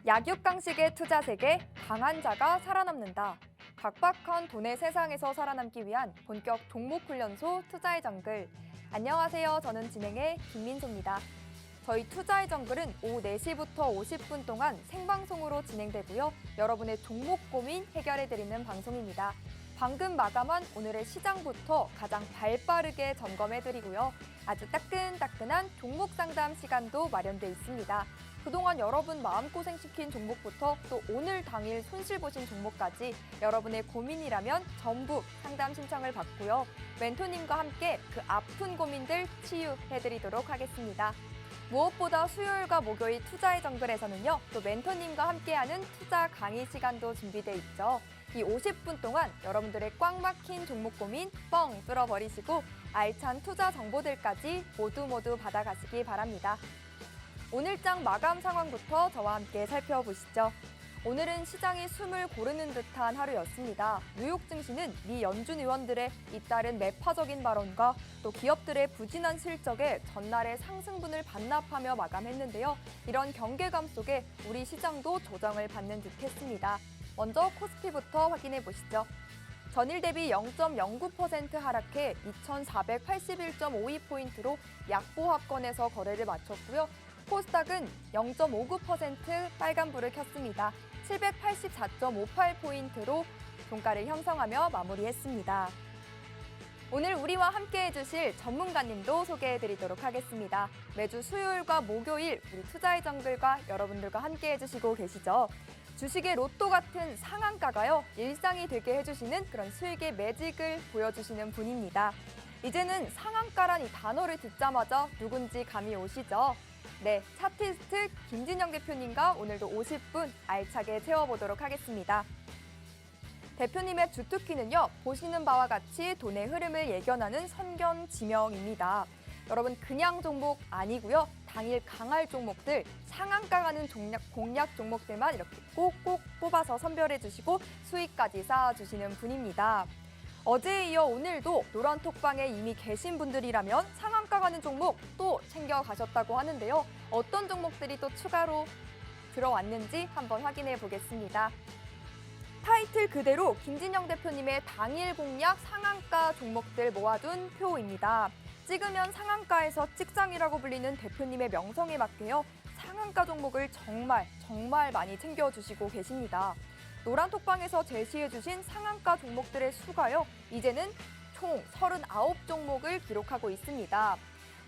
약육강식의 투자 세계, 강한 자가 살아남는다. 각박한 돈의 세상에서 살아남기 위한 본격 종목훈련소 투자의 정글. 안녕하세요. 저는 진행의 김민소입니다. 저희 투자의 정글은 오후 4시부터 50분 동안 생방송으로 진행되고요. 여러분의 종목 고민 해결해드리는 방송입니다. 방금 마감한 오늘의 시장부터 가장 발빠르게 점검해드리고요. 아주 따끈따끈한 종목 상담 시간도 마련돼 있습니다. 그동안 여러분 마음고생시킨 종목부터 또 오늘 당일 손실 보신 종목까지 여러분의 고민이라면 전부 상담 신청을 받고요. 멘토님과 함께 그 아픈 고민들 치유해드리도록 하겠습니다. 무엇보다 수요일과 목요일 투자의 정글에서는요. 또 멘토님과 함께하는 투자 강의 시간도 준비돼 있죠. 이 50분 동안 여러분들의 꽉 막힌 종목 고민 뻥 뚫어버리시고 알찬 투자 정보들까지 모두 받아가시기 바랍니다. 오늘장 마감 상황부터 저와 함께 살펴보시죠. 오늘은 시장이 숨을 고르는 듯한 하루였습니다. 뉴욕 증시는 미 연준 의원들의 잇따른 매파적인 발언과 또 기업들의 부진한 실적에 전날의 상승분을 반납하며 마감했는데요. 이런 경계감 속에 우리 시장도 조정을 받는 듯했습니다. 먼저 코스피부터 확인해 보시죠. 전일 대비 0.09% 하락해 2,481.52포인트로 약보합권에서 거래를 마쳤고요. 코스닥은 0.59% 빨간불을 켰습니다. 784.58포인트로 종가를 형성하며 마무리했습니다. 오늘 우리와 함께해 주실 전문가님도 소개해드리도록 하겠습니다. 매주 수요일과 목요일 우리 투자의 정글과 여러분들과 함께해 주시고 계시죠. 주식의 로또 같은 상한가가요. 일상이 되게 해주시는 그런 수익의 매직을 보여주시는 분입니다. 이제는 상한가란 이 단어를 듣자마자 누군지 감이 오시죠? 네, 차티스트 김진영 대표님과 오늘도 50분 알차게 채워보도록 하겠습니다. 대표님의 주특기는요, 보시는 바와 같이 돈의 흐름을 예견하는 선견지명입니다. 여러분, 그냥 종목 아니고요. 당일 강할 종목들, 상한가 가는 공략 종목들만 이렇게 꼭꼭 뽑아서 선별해 주시고 수익까지 쌓아주시는 분입니다. 어제에 이어 오늘도 노란톡방에 이미 계신 분들이라면 상한가 가는 종목 또 챙겨가셨다고 하는데요. 어떤 종목들이 또 추가로 들어왔는지 한번 확인해 보겠습니다. 타이틀 그대로 김진영 대표님의 당일 공략 상한가 종목들 모아둔 표입니다. 찍으면 상한가에서 찍상이라고 불리는 대표님의 명성에 맞게요. 상한가 종목을 정말 많이 챙겨주시고 계십니다. 노란톡방에서 제시해주신 상한가 종목들의 수가요. 이제는 총 39종목을 기록하고 있습니다.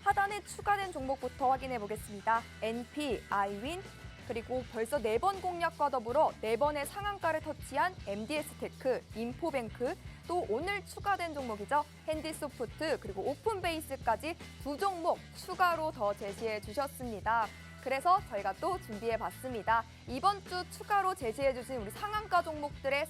하단에 추가된 종목부터 확인해 보겠습니다. NP, 아이윈, 그리고 벌써 4번 공략과 더불어 4번의 상한가를 터치한 MDS테크, 인포뱅크, 또 오늘 추가된 종목이죠. 핸디소프트, 그리고 오픈베이스까지 2종목 추가로 더 제시해 주셨습니다. 그래서 저희가 또 준비해봤습니다. 이번 주 추가로 제시해주신 우리 상한가 종목들의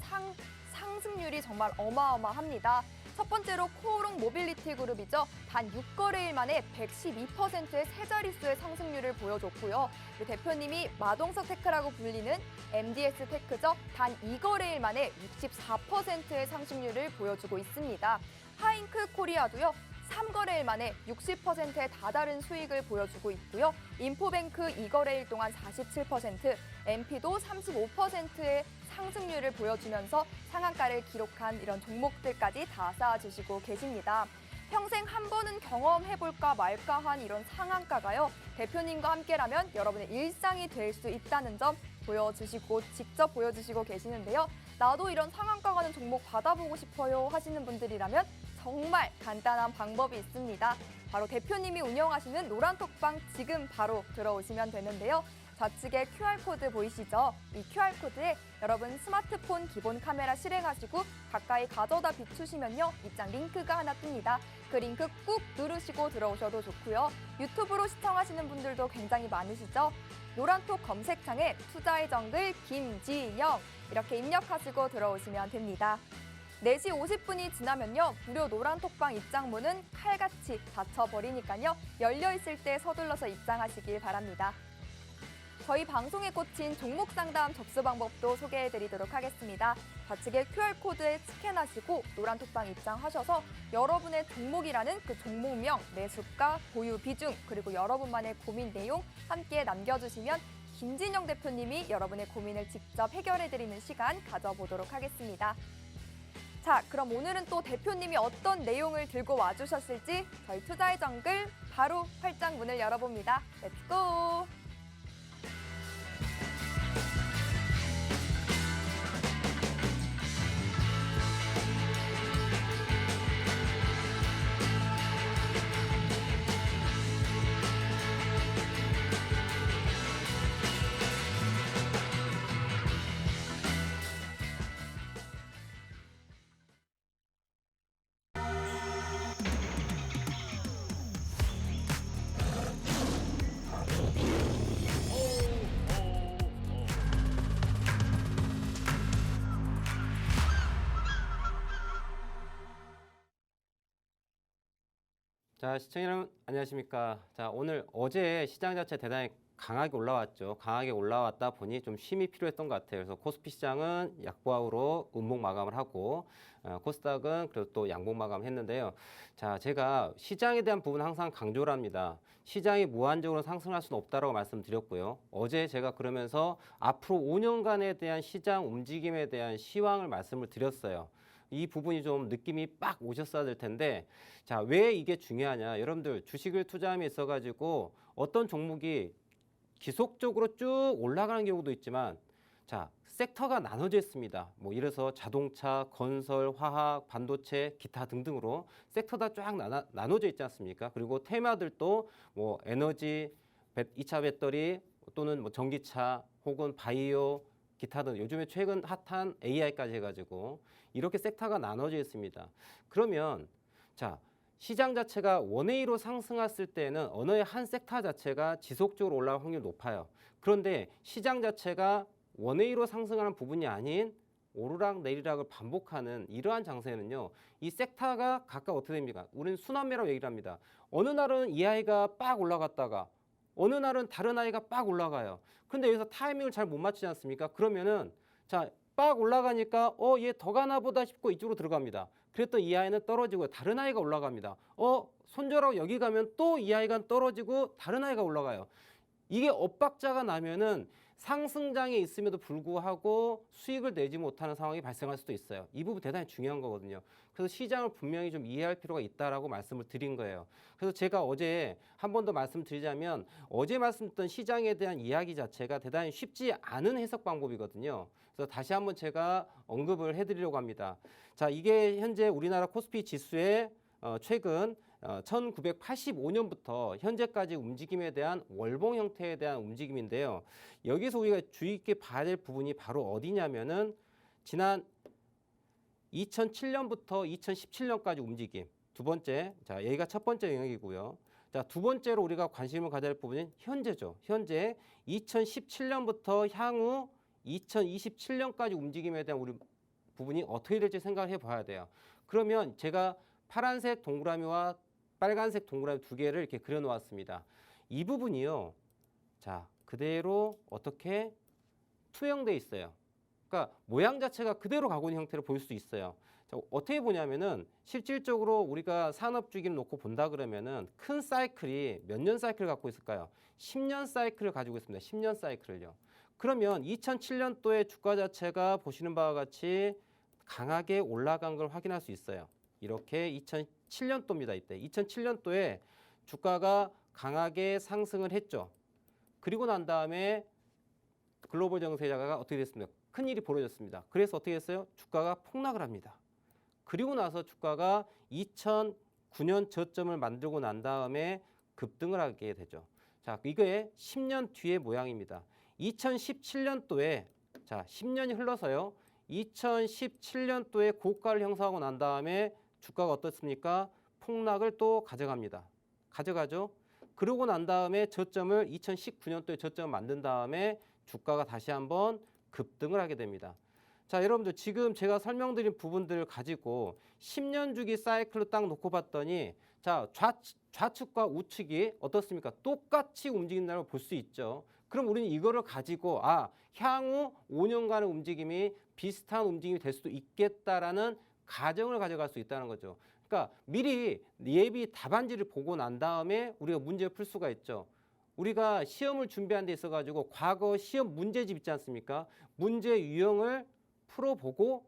상승률이 정말 어마어마합니다. 첫 번째로 코오롱 모빌리티 그룹이죠. 단 6거래일 만에 112%의 세 자릿수의 상승률을 보여줬고요. 대표님이 마동석 테크라고 불리는 MDS 테크죠. 단 2거래일 만에 64%의 상승률을 보여주고 있습니다. 하잉크 코리아도요. 3거래일 만에 60%에 다다른 수익을 보여주고 있고요. 인포뱅크 2거래일 동안 47%, MP도 35%의 상승률을 보여주면서 상한가를 기록한 이런 종목들까지 다 쌓아주시고 계십니다. 평생 한 번은 경험해볼까 말까 한 이런 상한가가요. 대표님과 함께라면 여러분의 일상이 될 수 있다는 점 직접 보여주시고 계시는데요. 나도 이런 상한가 가는 종목 받아보고 싶어요 하시는 분들이라면 정말 간단한 방법이 있습니다. 바로 대표님이 운영하시는 노란톡방 지금 바로 들어오시면 되는데요. 좌측에 QR코드 보이시죠? 이 QR코드에 여러분 스마트폰 기본 카메라 실행하시고 가까이 가져다 비추시면요. 입장 링크가 하나 뜹니다. 그 링크 꾹 누르시고 들어오셔도 좋고요. 유튜브로 시청하시는 분들도 굉장히 많으시죠? 노란톡 검색창에 투자의 정글 김진영 이렇게 입력하시고 들어오시면 됩니다. 4시 50분이 지나면요. 무료 노란톡방 입장문은 칼같이 닫혀버리니까요. 열려있을 때 서둘러서 입장하시길 바랍니다. 저희 방송에 꽂힌 종목 상담 접수 방법도 소개해드리도록 하겠습니다. 좌측에 QR코드에 스캔하시고 노란톡방 입장하셔서 여러분의 종목이라는 그 종목명, 매수가, 보유 비중, 그리고 여러분만의 고민 내용 함께 남겨주시면 김진영 대표님이 여러분의 고민을 직접 해결해드리는 시간 가져보도록 하겠습니다. 자, 그럼 오늘은 또 대표님이 어떤 내용을 들고 와주셨을지 저희 투자의 정글 바로 활짝 문을 열어봅니다. 렛츠고! 자, 시청자 여러분 안녕하십니까. 자, 오늘 어제 시장 자체 대단히 강하게 올라왔죠. 강하게 올라왔다 보니 좀 쉼이 필요했던 것 같아요. 그래서 코스피 시장은 약보합으로 음봉 마감을 하고 코스닥은 그래도 또 양봉 마감했는데요. 자, 제가 시장에 대한 부분 항상 강조를 합니다. 시장이 무한적으로 상승할 수는 없다라고 말씀드렸고요. 어제 제가 그러면서 앞으로 5년간에 대한 시장 움직임에 대한 시황을 말씀을 드렸어요. 이 부분이 좀 느낌이 빡 오셨어야 될 텐데, 자, 왜 이게 중요하냐. 여러분들 주식을 투자함에 있어가지고 어떤 종목이 지속적으로 쭉 올라가는 경우도 있지만, 자, 섹터가 나눠져 있습니다. 뭐 이래서 자동차, 건설, 화학, 반도체, 기타 등등으로 섹터가 쫙 나눠져 있지 않습니까? 그리고 테마들도 뭐 에너지, 2차 배터리 또는 뭐 전기차 혹은 바이오, 기타 등 요즘에 최근 핫한 AI까지 해가지고 이렇게 섹터가 나눠져 있습니다. 그러면 자, 시장 자체가 원웨이로 상승했을 때는 어느 한 섹터 자체가 지속적으로 올라갈 확률이 높아요. 그런데 시장 자체가 원웨이로 상승하는 부분이 아닌 오르락 내리락을 반복하는 이러한 장세는요, 이 섹터가 각각 어떻게 됩니까? 우리는 순환매라고 얘기를 합니다. 어느 날은 이 아이가 빡 올라갔다가 어느 날은 다른 아이가 빡 올라가요. 근데 여기서 타이밍을 잘 못 맞추지 않습니까? 그러면은 자, 빡 올라가니까 얘 더 가나 보다 싶고 이쪽으로 들어갑니다. 그랬더니 이 아이는 떨어지고 다른 아이가 올라갑니다. 손절하고 여기 가면 또 이 아이가 떨어지고 다른 아이가 올라가요. 이게 엇박자가 나면은 상승장에 있음에도 불구하고 수익을 내지 못하는 상황이 발생할 수도 있어요. 이 부분 대단히 중요한 거거든요. 그래서 시장을 분명히 좀 이해할 필요가 있다라고 말씀을 드린 거예요. 그래서 제가 어제 한 번 더 말씀드리자면 어제 말씀드렸던 시장에 대한 이야기 자체가 대단히 쉽지 않은 해석 방법이거든요. 그래서 다시 한번 제가 언급을 해드리려고 합니다. 자, 이게 현재 우리나라 코스피 지수의 최근 1985년부터 현재까지 움직임에 대한 월봉 형태에 대한 움직임인데요. 여기서 우리가 주의 깊게 봐야 될 부분이 바로 어디냐면은 지난 2007년부터 2017년까지 움직임. 두 번째, 자, 여기가 첫 번째 영역이고요. 자, 두 번째로 우리가 관심을 가져야 할 부분은 현재죠. 현재 2017년부터 향후 2027년까지 움직임에 대한 우리 부분이 어떻게 될지 생각을 해봐야 돼요. 그러면 제가 파란색 동그라미와 빨간색 동그라미 두 개를 이렇게 그려놓았습니다. 이 부분이요, 자, 그대로 어떻게 투영돼 있어요. 그러니까 모양 자체가 그대로 가고 있는 형태를 볼 수 있어요. 자, 어떻게 보냐면은 실질적으로 우리가 산업 주기를 놓고 본다 그러면은 큰 사이클이 몇 년 사이클을 갖고 있을까요? 10년 사이클을 가지고 있습니다. 10년 사이클을요. 그러면 2007년도에 주가 자체가 보시는 바와 같이 강하게 올라간 걸 확인할 수 있어요. 이렇게 2007년도입니다. 이때 2007년도에 주가가 강하게 상승을 했죠. 그리고 난 다음에 글로벌 정세가 어떻게 됐습니까? 큰일이 벌어졌습니다. 그래서 어떻게 했어요? 주가가 폭락을 합니다. 그리고 나서 주가가 2009년 저점을 만들고 난 다음에 급등을 하게 되죠. 자, 이게 10년 뒤의 모양입니다. 2017년도에 자, 10년이 흘러서요. 2017년도에 고가를 형성하고 난 다음에 주가가 어떻습니까? 폭락을 또 가져갑니다. 가져가죠. 그러고 난 다음에 저점을 2019년도에 저점을 만든 다음에 주가가 다시 한번 급등을 하게 됩니다. 자, 여러분들 지금 제가 설명드린 부분들을 가지고 10년 주기 사이클로 딱 놓고 봤더니 자, 좌측과 우측이 어떻습니까? 똑같이 움직인다고 볼 수 있죠. 그럼 우리는 이거를 가지고 향후 5년간의 움직임이 비슷한 움직임이 될 수도 있겠다라는 가정을 가져갈 수 있다는 거죠. 그러니까 미리 예비 답안지를 보고 난 다음에 우리가 문제를 풀 수가 있죠. 우리가 시험을 준비하는 데 있어가지고 과거 시험 문제집 있지 않습니까? 문제 유형을 풀어보고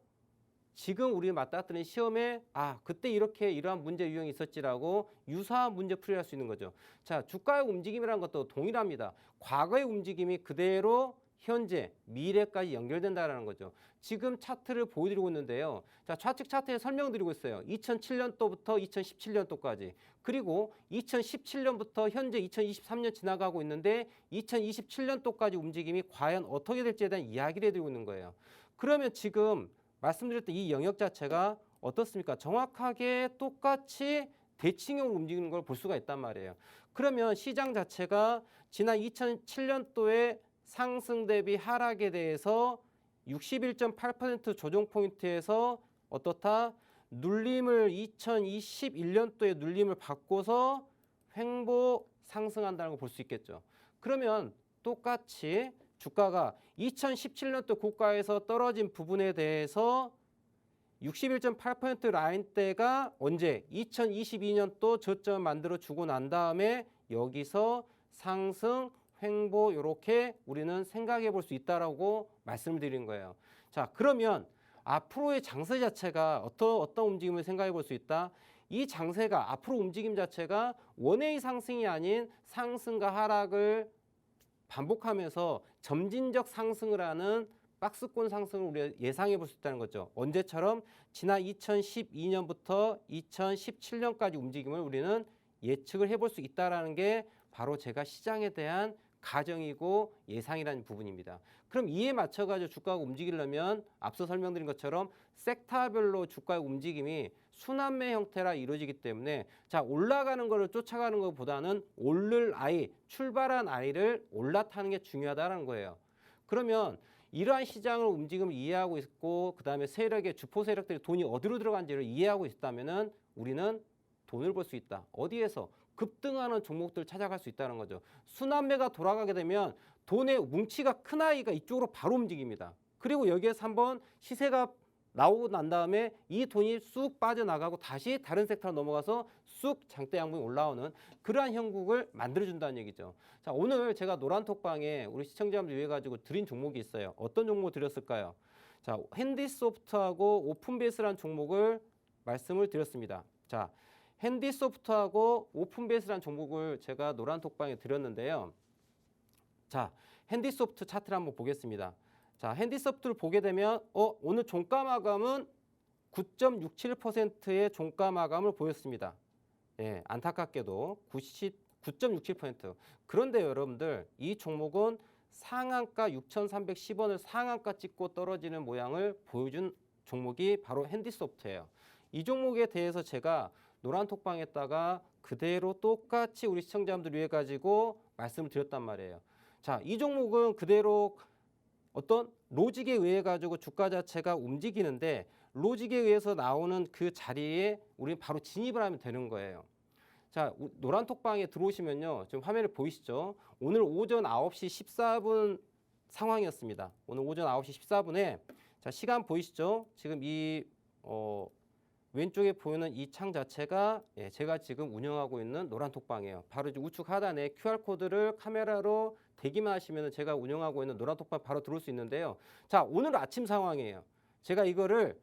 지금 우리 맞닥뜨린 시험에 그때 이렇게 이러한 문제 유형이 있었지라고 유사한 문제 풀이를 할 수 있는 거죠. 자, 주가의 움직임이라는 것도 동일합니다. 과거의 움직임이 그대로 현재, 미래까지 연결된다는 거죠. 지금 차트를 보여드리고 있는데요. 자, 좌측 차트에 설명드리고 있어요. 2007년도부터 2017년도까지. 그리고 2017년부터 현재 2023년 지나가고 있는데 2027년도까지 움직임이 과연 어떻게 될지에 대한 이야기를 해드리고 있는 거예요. 그러면 지금 말씀드렸던 이 영역 자체가 어떻습니까? 정확하게 똑같이 대칭형으로 움직이는 걸 볼 수가 있단 말이에요. 그러면 시장 자체가 지난 2007년도에 상승 대비 하락에 대해서 61.8% 조정 포인트에서 어떻다? 눌림을 2021년도에 눌림을 받고서 횡보 상승한다는 걸 볼 수 있겠죠. 그러면 똑같이 주가가 2017년도 고가에서 떨어진 부분에 대해서 61.8% 라인대가 언제? 2022년도 저점을 만들어 주고 난 다음에 여기서 상승, 횡보 이렇게 우리는 생각해 볼 수 있다라고 말씀을 드린 거예요. 자, 그러면 앞으로의 장세 자체가 어떤 움직임을 생각해 볼 수 있다? 이 장세가 앞으로 움직임 자체가 원웨이 상승이 아닌 상승과 하락을 반복하면서 점진적 상승을 하는 박스권 상승을 우리가 예상해 볼 수 있다는 거죠. 언제처럼 지난 2012년부터 2017년까지 움직임을 우리는 예측을 해볼 수 있다는 게 바로 제가 시장에 대한 가정이고 예상이라는 부분입니다. 그럼 이에 맞춰가지고 주가가 움직이려면 앞서 설명드린 것처럼 섹터별로 주가의 움직임이 순환매 형태라 이루어지기 때문에 자, 올라가는 것을 쫓아가는 것보다는 오를 아이, 출발한 아이를 올라타는 게 중요하다는 거예요. 그러면 이러한 시장을 움직임을 이해하고 있고 그다음에 세력의 주포 세력들이 돈이 어디로 들어간지를 이해하고 있다면은 우리는 돈을 벌 수 있다. 어디에서? 급등하는 종목들 찾아갈 수 있다는 거죠. 순환매가 돌아가게 되면 돈의 뭉치가 큰 아이가 이쪽으로 바로 움직입니다. 그리고 여기에서 한번 시세가 나오고 난 다음에 이 돈이 쑥 빠져나가고 다시 다른 섹터로 넘어가서 쑥 장대 양봉이 올라오는 그러한 형국을 만들어준다는 얘기죠. 자, 오늘 제가 노란톡방에 우리 시청자분들 위해 가지고 드린 종목이 있어요. 어떤 종목을 드렸을까요? 자, 핸디소프트하고 오픈베이스라는 종목을 말씀을 드렸습니다. 자, 핸디소프트하고 오픈베이스라는 종목을 제가 노란톡방에 드렸는데요. 자, 핸디소프트 차트를 한번 보겠습니다. 자, 핸디소프트를 보게 되면 오늘 종가 마감은 9.67%의 종가 마감을 보였습니다. 예, 안타깝게도 9.67%. 그런데 여러분들 이 종목은 상한가 6,310원을 상한가 찍고 떨어지는 모양을 보여준 종목이 바로 핸디소프트예요. 이 종목에 대해서 제가 노란톡방에다가 그대로 똑같이 우리 시청자분들 위해 가지고 말씀을 드렸단 말이에요. 자, 이 종목은 그대로 어떤 로직에 의해 가지고 주가 자체가 움직이는데 로직에 의해서 나오는 그 자리에 우리는 바로 진입을 하면 되는 거예요. 자, 노란톡방에 들어오시면요. 지금 화면을 보이시죠? 오늘 오전 9시 14분 상황이었습니다. 오늘 오전 9시 14분에 자, 시간 보이시죠? 지금 이 왼쪽에 보이는 이 창 자체가 제가 지금 운영하고 있는 노란톡방이에요. 바로 이제 우측 하단에 QR코드를 카메라로 대기만 하시면 제가 운영하고 있는 노란톡방 바로 들어올 수 있는데요. 자, 오늘 아침 상황이에요. 제가 이거를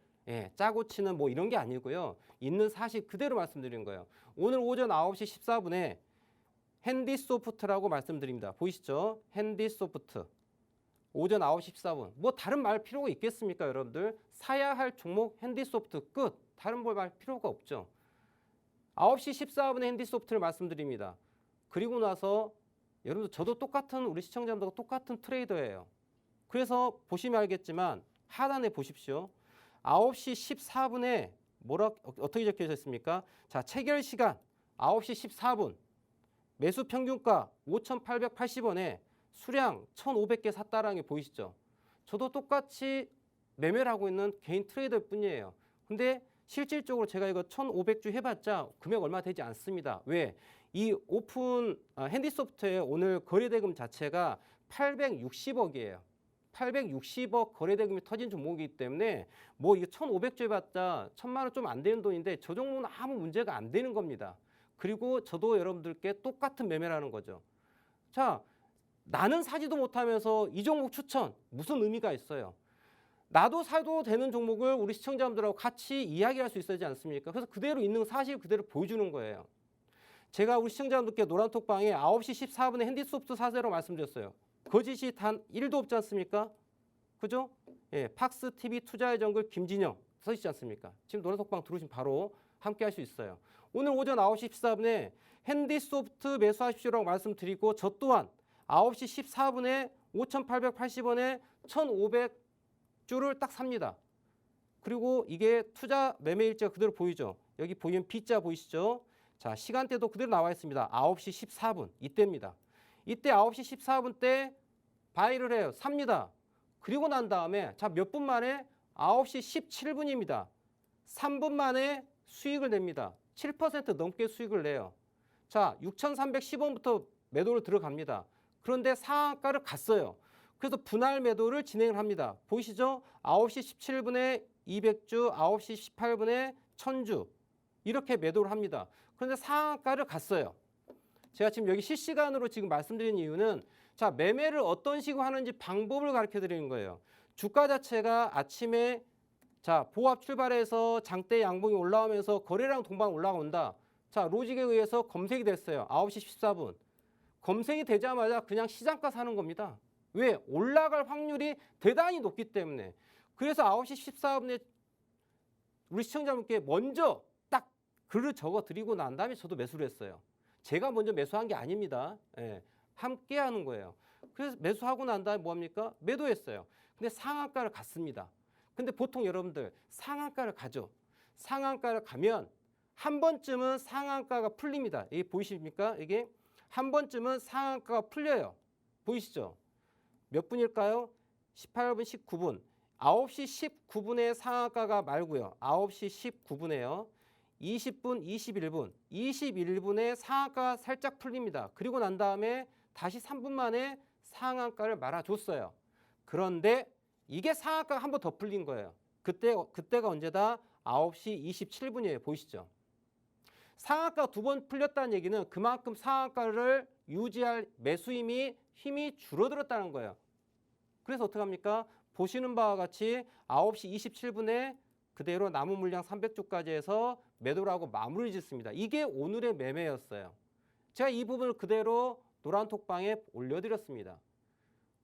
짜고 치는 뭐 이런 게 아니고요. 있는 사실 그대로 말씀드린 거예요. 오늘 오전 9시 14분에 핸디소프트라고 말씀드립니다. 보이시죠? 핸디소프트. 오전 9시 14분. 뭐 다른 말 필요가 있겠습니까, 여러분들? 사야 할 종목 핸디소프트 끝. 다른 걸 말 필요가 없죠. 9시 14분에 핸디소프트를 말씀드립니다. 그리고 나서 여러분들 저도 똑같은 우리 시청자분들과 똑같은 트레이더예요. 그래서 보시면 알겠지만 하단에 보십시오. 9시 14분에 어떻게 적혀 있습니까? 자, 체결 시간 9시 14분. 매수 평균가 5,880원에 수량 1,500개 샀다라는 게 보이시죠? 저도 똑같이 매매를 하고 있는 개인 트레이더일 뿐이에요. 근데 실질적으로 제가 이거 1,500주 해봤자 금액 얼마 되지 않습니다. 왜? 이 오픈 핸디소프트의 오늘 거래대금 자체가 860억이에요. 860억 거래대금이 터진 종목이기 때문에 뭐 이거 1,500주 해봤자 1,000만 원 좀 안 되는 돈인데 저 종목은 아무 문제가 안 되는 겁니다. 그리고 저도 여러분들께 똑같은 매매를 하는 거죠. 자, 나는 사지도 못하면서 이 종목 추천 무슨 의미가 있어요? 나도 사도 되는 종목을 우리 시청자분들하고 같이 이야기할 수 있어야지 않습니까? 그래서 그대로 있는 사실 그대로 보여주는 거예요. 제가 우리 시청자분들께 노란톡방에 9시 14분에 핸디소프트 사세라고 말씀드렸어요. 거짓이 단 1도 없지 않습니까? 그죠? 예, 팍스 TV 투자의 정글 김진영 서 있지 않습니까? 지금 노란톡방 들어오시면 바로 함께 할 수 있어요. 오늘 오전 9시 14분에 핸디소프트 매수하십시오라고 말씀드리고 저 또한 9시 14분에 5,880원에 1,500주를 딱 삽니다. 그리고 이게 투자 매매 일자가 그대로 보이죠? 여기 보이는 B자 보이시죠? 자, 시간대도 그대로 나와 있습니다. 9시 14분 이때입니다. 이때 9시 14분 때 바이를 해요. 삽니다. 그리고 난 다음에 자, 몇 분 만에 9시 17분입니다. 3분 만에 수익을 냅니다. 7% 넘게 수익을 내요. 자, 6,310원부터 매도를 들어갑니다. 그런데 상한가를 갔어요. 그래서 분할 매도를 진행을 합니다. 보이시죠? 9시 17분에 200주, 9시 18분에 1000주 이렇게 매도를 합니다. 그런데 상한가를 갔어요. 제가 지금 여기 실시간으로 지금 말씀드린 이유는 자, 매매를 어떤 식으로 하는지 방법을 가르쳐 드리는 거예요. 주가 자체가 아침에 자, 보합 출발해서 장대 양봉이 올라오면서 거래량 동반 올라온다. 자, 로직에 의해서 검색이 됐어요. 9시 14분. 검색이 되자마자 그냥 시장가 사는 겁니다. 왜? 올라갈 확률이 대단히 높기 때문에. 그래서 9시 14분에 우리 시청자분께 먼저 딱 글을 적어 드리고 난 다음에 저도 매수를 했어요. 제가 먼저 매수한 게 아닙니다. 예, 함께 하는 거예요. 그래서 매수하고 난 다음에 뭐합니까? 매도했어요. 근데 상한가를 갔습니다. 근데 보통 여러분들 상한가를 가죠. 상한가를 가면 한 번쯤은 상한가가 풀립니다. 이게 보이십니까? 이게 한 번쯤은 상한가가 풀려요. 보이시죠? 몇 분일까요? 18분 19분. 9시 19분에 상한가가 말고요. 9시 19분에요. 20분 21분. 21분에 상한가가 살짝 풀립니다. 그리고 난 다음에 다시 3분 만에 상한가를 말아줬어요. 그런데 이게 상한가가 한 번 더 풀린 거예요. 그때가 언제다? 9시 27분이에요. 보이시죠? 상한가 두 번 풀렸다는 얘기는 그만큼 상한가를 유지할 매수 힘이 줄어들었다는 거예요. 그래서 어떻게 합니까? 보시는 바와 같이 9시 27분에 그대로 남은 물량 300주까지 해서 매도를 하고 마무리 짓습니다. 이게 오늘의 매매였어요. 제가 이 부분을 그대로 노란톡방에 올려드렸습니다.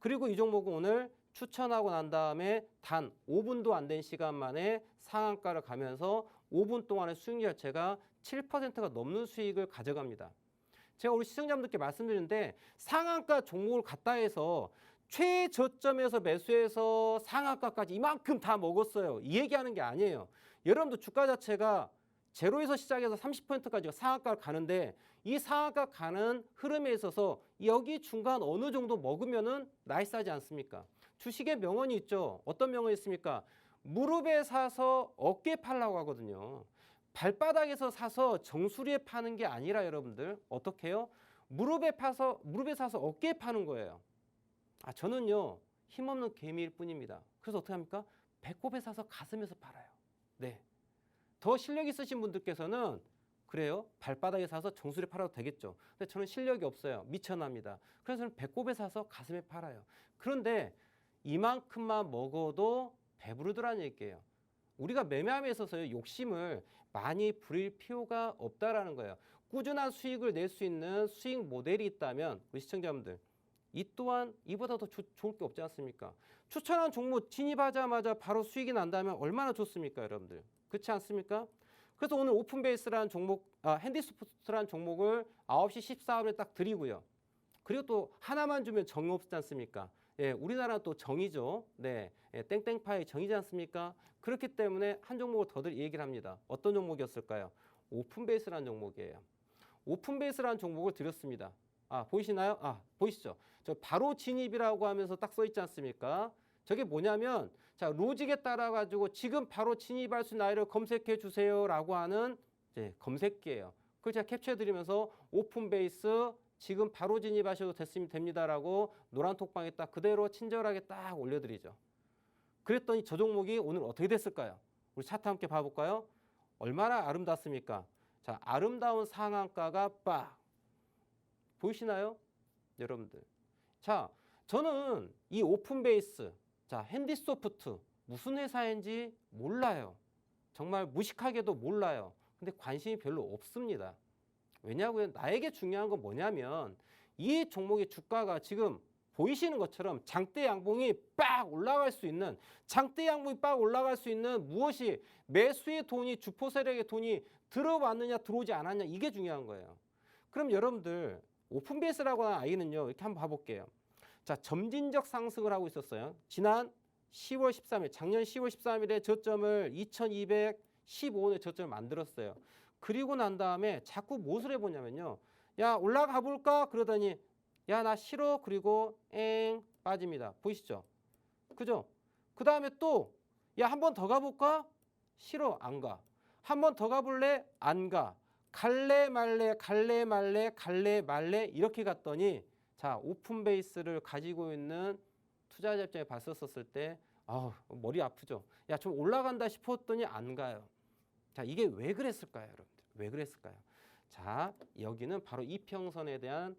그리고 이 종목은 오늘 추천하고 난 다음에 단 5분도 안 된 시간 만에 상한가를 가면서 5분 동안의 수익률 자체가 7%가 넘는 수익을 가져갑니다. 제가 우리 시청자분들께 말씀드리는데 상한가 종목을 갖다 해서 최저점에서 매수해서 상한가까지 이만큼 다 먹었어요. 이 얘기하는 게 아니에요. 여러분도 주가 자체가 제로에서 시작해서 30%까지가 상한가를 가는데 이 상한가 가는 흐름에 있어서 여기 중간 어느 정도 먹으면은 나이스하지 않습니까? 주식의 명언이 있죠. 어떤 명언이 있습니까? 무릎에 사서 어깨에 팔라고 하거든요. 발바닥에서 사서 정수리에 파는 게 아니라 여러분들 어떻게 해요? 무릎에 사서 어깨에 파는 거예요. 저는요 힘없는 개미일 뿐입니다. 그래서 어떻게 합니까? 배꼽에 사서 가슴에서 팔아요. 네. 더 실력 있으신 분들께서는 그래요. 발바닥에 사서 정수리에 팔아도 되겠죠. 근데 저는 실력이 없어요. 미천합니다. 그래서 저는 배꼽에 사서 가슴에 팔아요. 그런데 이만큼만 먹어도 배부르더라는 얘기예요. 우리가 매매함에 있어서 욕심을 많이 부릴 필요가 없다라는 거예요. 꾸준한 수익을 낼 수 있는 수익 모델이 있다면 우리 시청자분들 이 또한 이보다 더 좋을 게 없지 않습니까? 추천한 종목 진입하자마자 바로 수익이 난다면 얼마나 좋습니까, 여러분들? 그렇지 않습니까? 그래서 오늘 오픈베이스라는 종목, 핸디소프트라는 종목을 9시 14분에 딱 드리고요. 그리고 또 하나만 주면 정이 없지 않습니까? 예, 우리나라는 또 정이죠. 네, 예, 땡땡파이 정이지 않습니까? 그렇기 때문에 한 종목을 더 얘기를 합니다. 어떤 종목이었을까요? 오픈베이스라는 종목이에요. 오픈베이스라는 종목을 드렸습니다. 보이시나요? 보이시죠? 저 바로 진입이라고 하면서 딱 써 있지 않습니까? 저게 뭐냐면 자, 로직에 따라 가지고 지금 바로 진입할 수 있는 아이를 검색해 주세요라고 하는 검색기예요. 그걸 제가 캡처해 드리면서 오픈베이스 지금 바로 진입하셔도 됩니다라고 노란톡방에 딱 그대로 친절하게 딱 올려드리죠. 그랬더니 저 종목이 오늘 어떻게 됐을까요? 우리 차트 함께 봐볼까요? 얼마나 아름답습니까? 자, 아름다운 상한가가 빡 보이시나요? 여러분들. 자, 저는 이 오픈베이스, 자, 핸디소프트 무슨 회사인지 몰라요. 정말 무식하게도 몰라요. 근데 관심이 별로 없습니다. 왜냐고요? 나에게 중요한 건 뭐냐면 이 종목의 주가가 지금 보이시는 것처럼 장대 양봉이 빡 올라갈 수 있는, 장대 양봉이 빡 올라갈 수 있는 무엇이 매수의 돈이, 주포 세력의 돈이 들어왔느냐 들어오지 않았냐, 이게 중요한 거예요. 그럼 여러분들 오픈베이스라고 하는 아이는요, 이렇게 한번 봐볼게요. 자, 점진적 상승을 하고 있었어요. 지난 10월 13일, 작년 10월 13일에 저점을 2215원의 저점을 만들었어요. 그리고 난 다음에 자꾸 무엇을 해보냐면요. 야, 올라가 볼까? 그러더니 야, 나 싫어. 그리고 엥 빠집니다. 보이시죠? 그죠? 그 다음에 또 야, 한 번 더 가볼까? 싫어. 안 가. 한 번 더 가볼래? 안 가. 갈래 말래 갈래 말래 갈래 말래 이렇게 갔더니 자, 오픈베이스를 가지고 있는 투자자 입장에 봤었을 때 머리 아프죠? 야, 좀 올라간다 싶었더니 안 가요. 자, 이게 왜 그랬을까요, 여러분들? 왜 그랬을까요? 자, 여기는 바로 이평선에 대한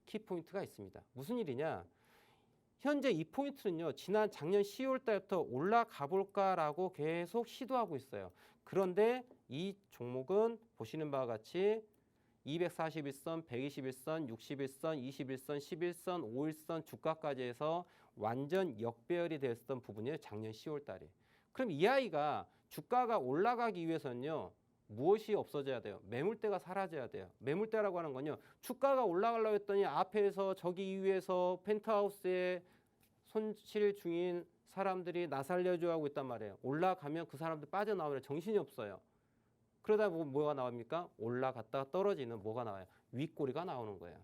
키포인트가 있습니다. 무슨 일이냐? 현재 이 포인트는요, 지난 작년 10월 달부터 올라가 볼까라고 계속 시도하고 있어요. 그런데 이 종목은 보시는 바와 같이 241선, 121선, 61선, 21선, 11선, 5일선 주가까지 해서 완전 역배열이 됐던 부분이에요. 작년 10월 달에. 그럼 이 아이가 주가가 올라가기 위해서는요. 무엇이 없어져야 돼요? 매물대가 사라져야 돼요. 매물대라고 하는 건요. 주가가 올라가려고 했더니 앞에서 저기 위에서 펜트하우스에 손실 중인 사람들이 나 살려줘 하고 있단 말이에요. 올라가면 그 사람들 빠져나오면 정신이 없어요. 그러다 보면 뭐가 나옵니까? 올라갔다가 떨어지는 뭐가 나와요? 윗꼬리가 나오는 거예요.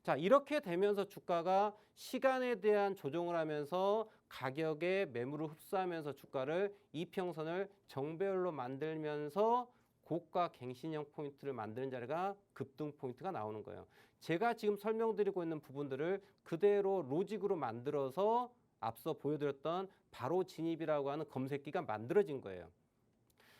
자, 이렇게 되면서 주가가 시간에 대한 조정을 하면서 가격에 매물을 흡수하면서 주가를 이평선을 정배열로 만들면서 고가 갱신형 포인트를 만드는 자리가 급등 포인트가 나오는 거예요. 제가 지금 설명드리고 있는 부분들을 그대로 로직으로 만들어서 앞서 보여드렸던 바로 진입이라고 하는 검색기가 만들어진 거예요.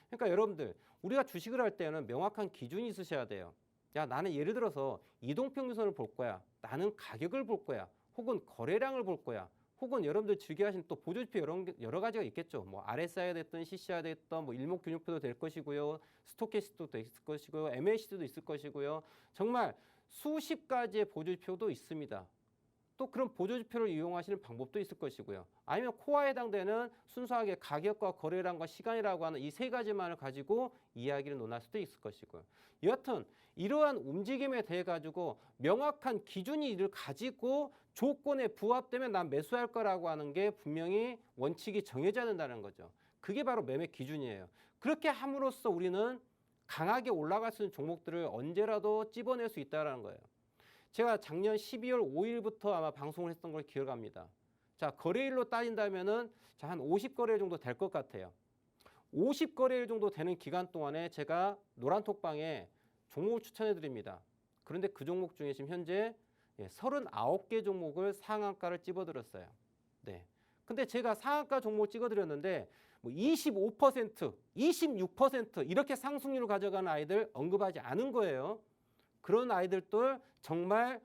그러니까 여러분들 우리가 주식을 할 때는 명확한 기준이 있으셔야 돼요. 야, 나는 예를 들어서 이동평균선을 볼 거야. 나는 가격을 볼 거야. 혹은 거래량을 볼 거야. 혹은 여러분들 즐겨 하시는 또 보조지표 여러 가지가 있겠죠. 뭐 RSI가 됐든 CCI가 됐든 뭐 일목균형표도 될 것이고요. 스토캐스틱도 있을 것이고요. MACD도 있을 것이고요. 정말 수십 가지의 보조지표도 있습니다. 또 그런 보조지표를 이용하시는 방법도 있을 것이고요. 아니면 코어에 해당되는 순수하게 가격과 거래량과 시간이라고 하는 이 세 가지만을 가지고 이야기를 논할 수도 있을 것이고요. 여하튼 이러한 움직임에 대해 가지고 명확한 기준을 가지고 조건에 부합되면 난 매수할 거라고 하는 게 분명히 원칙이 정해져야 된다는 거죠. 그게 바로 매매 기준이에요. 그렇게 함으로써 우리는 강하게 올라갈 수 있는 종목들을 언제라도 찝어낼 수 있다는 거예요. 제가 작년 12월 5일부터 아마 방송을 했던 걸 기억합니다. 자, 거래일로 따진다면은 한 50거래일 정도 될 것 같아요. 50거래일 정도 되는 기간 동안에 제가 노란톡방에 종목을 추천해 드립니다. 그런데 그 종목 중에 지금 현재 39개 종목을 상한가를 찝어드렸어요. 네. 근데 제가 상한가 종목 찍어드렸는데 뭐 25%, 26% 이렇게 상승률을 가져가는 아이들 언급하지 않은 거예요. 그런 아이들도 정말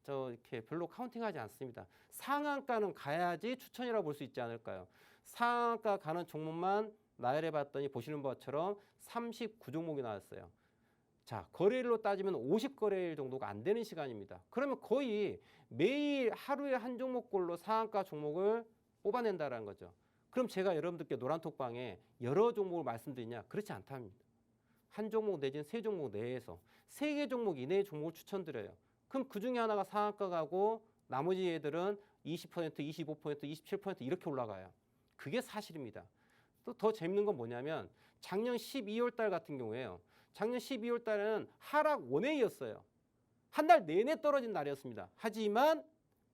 저 이렇게 별로 카운팅하지 않습니다. 상한가는 가야지 추천이라고 볼 수 있지 않을까요? 상한가 가는 종목만 나열해 봤더니 보시는 것처럼 39종목이 나왔어요. 자, 거래일로 따지면 50거래일 정도가 안 되는 시간입니다. 그러면 거의 매일 하루에 한 종목꼴로 상한가 종목을 뽑아낸다는 거죠. 그럼 제가 여러분들께 노란톡방에 여러 종목을 말씀드리냐? 그렇지 않답니다. 한 종목 내지는 세 종목 내에서 3개 종목 이내의 종목을 추천드려요. 그럼 그 중에 하나가 상한가 가고 나머지 애들은 20%, 25%, 27% 이렇게 올라가요. 그게 사실입니다. 또 더 재밌는 건 뭐냐면 작년 12월 달 같은 경우에요. 작년 12월 달에는 하락 원웨이였어요. 한 달 내내 떨어진 날이었습니다. 하지만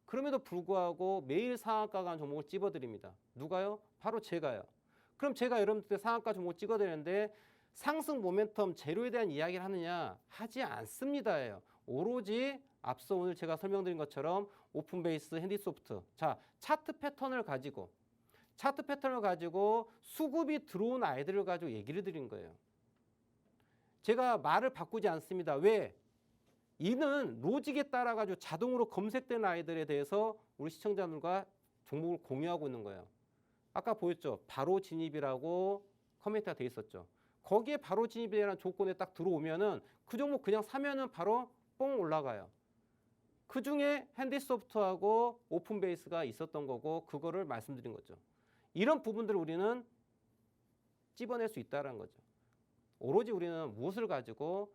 그럼에도 불구하고 매일 상한가 간 종목을 찝어드립니다. 누가요? 바로 제가요. 그럼 제가 여러분들 상한가 종목을 찍어드리는데 상승 모멘텀 제로에 대한 이야기를 하느냐? 하지 않습니다예요. 오로지 앞서 오늘 제가 설명드린 것처럼 오픈베이스, 핸디소프트. 자, 차트 패턴을 가지고 수급이 들어온 아이들을 가지고 얘기를 드린 거예요. 제가 말을 바꾸지 않습니다. 왜? 이는 로직에 따라 가지고 자동으로 검색된 아이들에 대해서 우리 시청자들과 종목을 공유하고 있는 거예요. 아까 보였죠? 바로 진입이라고 커멘트가 돼 있었죠. 거기에 바로 진입이라는 조건에 딱 들어오면은 그 종목 그냥 사면은 바로 뽕 올라가요. 그 중에 핸디소프트하고 오픈베이스가 있었던 거고 그거를 말씀드린 거죠. 이런 부분들을 우리는 찝어낼 수 있다는 거죠. 오로지 우리는 무엇을 가지고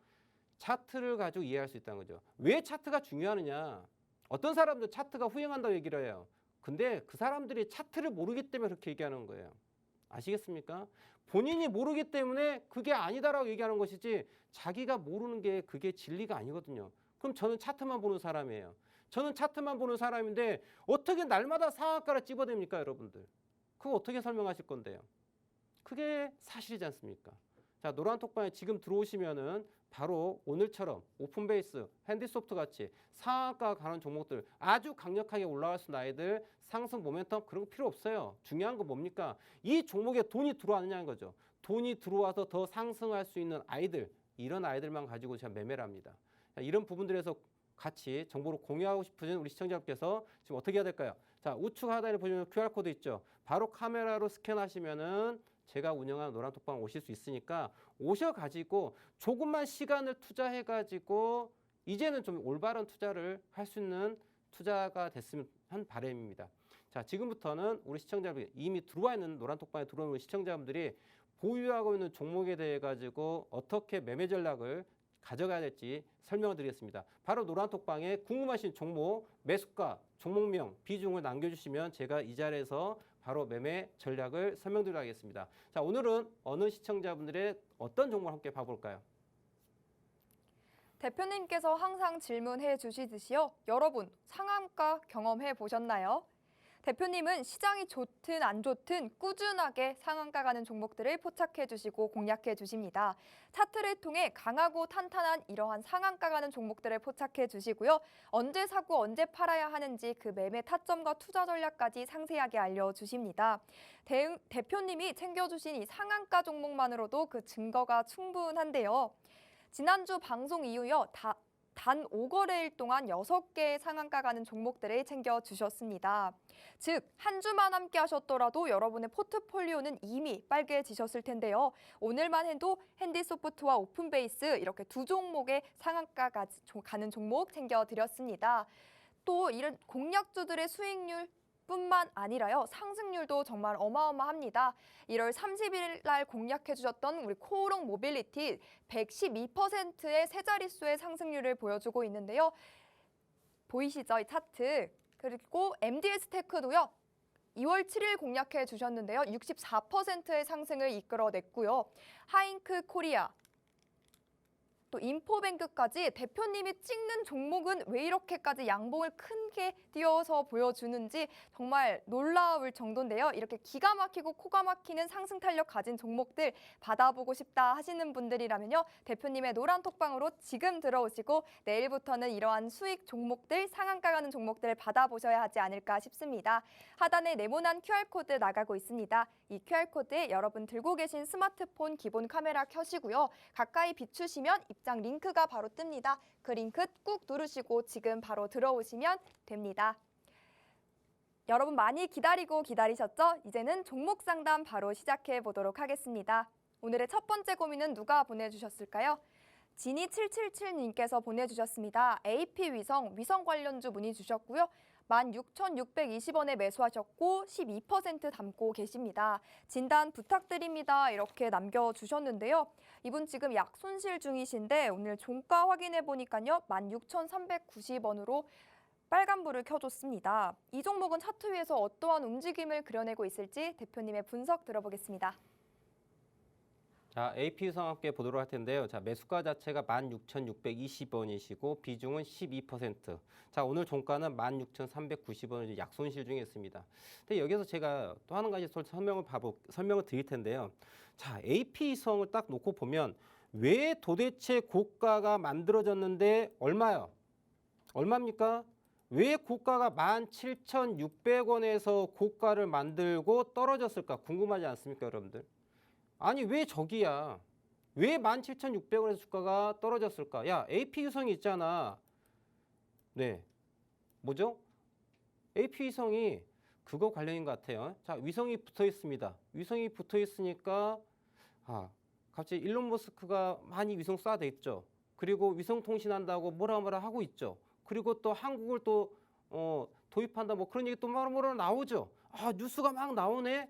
차트를 가지고 이해할 수 있다는 거죠. 왜 차트가 중요하느냐? 어떤 사람들 차트가 후행한다고 얘기를 해요. 근데 그 사람들이 차트를 모르기 때문에 그렇게 얘기하는 거예요. 아시겠습니까? 본인이 모르기 때문에 그게 아니다라고 얘기하는 것이지 자기가 모르는 게 그게 진리가 아니거든요. 그럼 저는 차트만 보는 사람이에요. 저는 차트만 보는 사람인데 어떻게 날마다 상한가를 찝어댑니까, 여러분들? 그거 어떻게 설명하실 건데요? 그게 사실이지 않습니까? 자, 노란톡방에 지금 들어오시면은 바로 오늘처럼 오픈베이스, 핸디소프트 같이 상한가 가는 종목들 아주 강력하게 올라갈 수 있는 아이들 상승 모멘텀 그런 거 필요 없어요. 중요한 건 뭡니까? 이 종목에 돈이 들어왔느냐는 거죠. 돈이 들어와서 더 상승할 수 있는 아이들, 이런 아이들만 가지고 제가 매매를 합니다. 자, 이런 부분들에서 같이 정보를 공유하고 싶으신 우리 시청자분께서 지금 어떻게 해야 될까요? 자, 우측 하단에 보시면 QR코드 있죠. 바로 카메라로 스캔하시면은 제가 운영하는 노란톡방 오실 수 있으니까 오셔가지고 조금만 시간을 투자해가지고 이제는 좀 올바른 투자를 할 수 있는 투자가 됐으면 한 바람입니다. 자, 지금부터는 우리 시청자분들 이미 들어와 있는 노란톡방에 들어오는 시청자분들이 보유하고 있는 종목에 대해 가지고 어떻게 매매 전략을 가져가야 될지 설명을 드리겠습니다. 바로 노란톡방에 궁금하신 종목, 매수가, 종목명, 비중을 남겨주시면 제가 이 자리에서 바로 매매 전략을 설명드리도록 하겠습니다. 자, 오늘은 어느 시청자분들의 어떤 종목을 함께 봐볼까요? 대표님께서 항상 질문해 주시듯이요. 여러분, 상한가 경험해 보셨나요? 대표님은 시장이 좋든 안 좋든 꾸준하게 상한가 가는 종목들을 포착해 주시고 공략해 주십니다. 차트를 통해 강하고 탄탄한 이러한 상한가 가는 종목들을 포착해 주시고요. 언제 사고 언제 팔아야 하는지 그 매매 타점과 투자 전략까지 상세하게 알려주십니다. 대표님이 챙겨주신 이 상한가 종목만으로도 그 증거가 충분한데요. 지난주 방송 이후요. 단 5거래일 동안 6개의 상한가 가는 종목들을 챙겨주셨습니다. 즉, 한 주만 함께 하셨더라도 여러분의 포트폴리오는 이미 빨개지셨을 텐데요. 오늘만 해도 핸디소프트와 오픈베이스 이렇게 두 종목의 상한가 가는 종목 챙겨드렸습니다. 또 이런 공략주들의 수익률 뿐만 아니라요. 상승률도 정말 어마어마합니다. 1월 30일 날 공략해 주셨던 우리 코오롱 모빌리티 112%의 세 자릿수의 상승률을 보여주고 있는데요. 보이시죠? 이 차트. 그리고 MDS 테크도요. 2월 7일 공략해 주셨는데요. 64%의 상승을 이끌어냈고요. 하잉크 코리아, 또 인포뱅크까지 대표님이 찍는 종목은 왜 이렇게까지 양봉을 크게 띄워서 보여주는지 정말 놀라울 정도인데요. 이렇게 기가 막히고 코가 막히는 상승 탄력 가진 종목들 받아보고 싶다 하시는 분들이라면요. 대표님의 노란톡방으로 지금 들어오시고 내일부터는 이러한 수익 종목들, 상한가 가는 종목들을 받아보셔야 하지 않을까 싶습니다. 하단에 네모난 QR코드 나가고 있습니다. 이 QR코드에 여러분 들고 계신 스마트폰 기본 카메라 켜시고요. 가까이 비추시면 입장 링크가 바로 뜹니다. 그 링크 꾹 누르시고 지금 바로 들어오시면 됩니다. 여러분 많이 기다리셨죠? 이제는 종목 상담 바로 시작해 보도록 하겠습니다. 오늘의 첫 번째 고민은 누가 보내주셨을까요? 지니777님께서 보내주셨습니다. AP위성, 위성 관련주 문의 주셨고요. 16,620원에 매수하셨고 12% 담고 계십니다. 진단 부탁드립니다. 이렇게 남겨주셨는데요. 이분 지금 약 손실 중이신데 오늘 종가 확인해 보니까요. 16,390원으로 빨간불을 켜줬습니다. 이 종목은 차트 위에서 어떠한 움직임을 그려내고 있을지 대표님의 분석 들어보겠습니다. 자, AP위성 함께 보도록 할 텐데요. 자, 매수가 자체가 16,620원이시고 비중은 12%. 자, 오늘 종가는 16,390원을 약손실 중에 있습니다. 근데 여기서 제가 또 한 가지 설명을 드릴 텐데요. 자, AP위성을 딱 놓고 보면 왜 도대체 고가가 만들어졌는데 얼마요? 얼마입니까? 왜 고가가 17,600원에서 고가를 만들고 떨어졌을까 궁금하지 않습니까, 여러분들? 아니 왜 저기야? 왜 17,600원에서 주가가 떨어졌을까? 야, AP 유성이 있잖아. 네, 뭐죠? AP 위성이 그거 관련인 것 같아요. 자, 위성이 붙어 있습니다. 위성이 붙어 있으니까 갑자기 일론 머스크가 많이 위성 쏴대 있죠. 그리고 위성 통신한다고 뭐라 하고 있죠. 그리고 또 한국을 또 도입한다 뭐 그런 얘기 또 뭐라 나오죠. 뉴스가 막 나오네.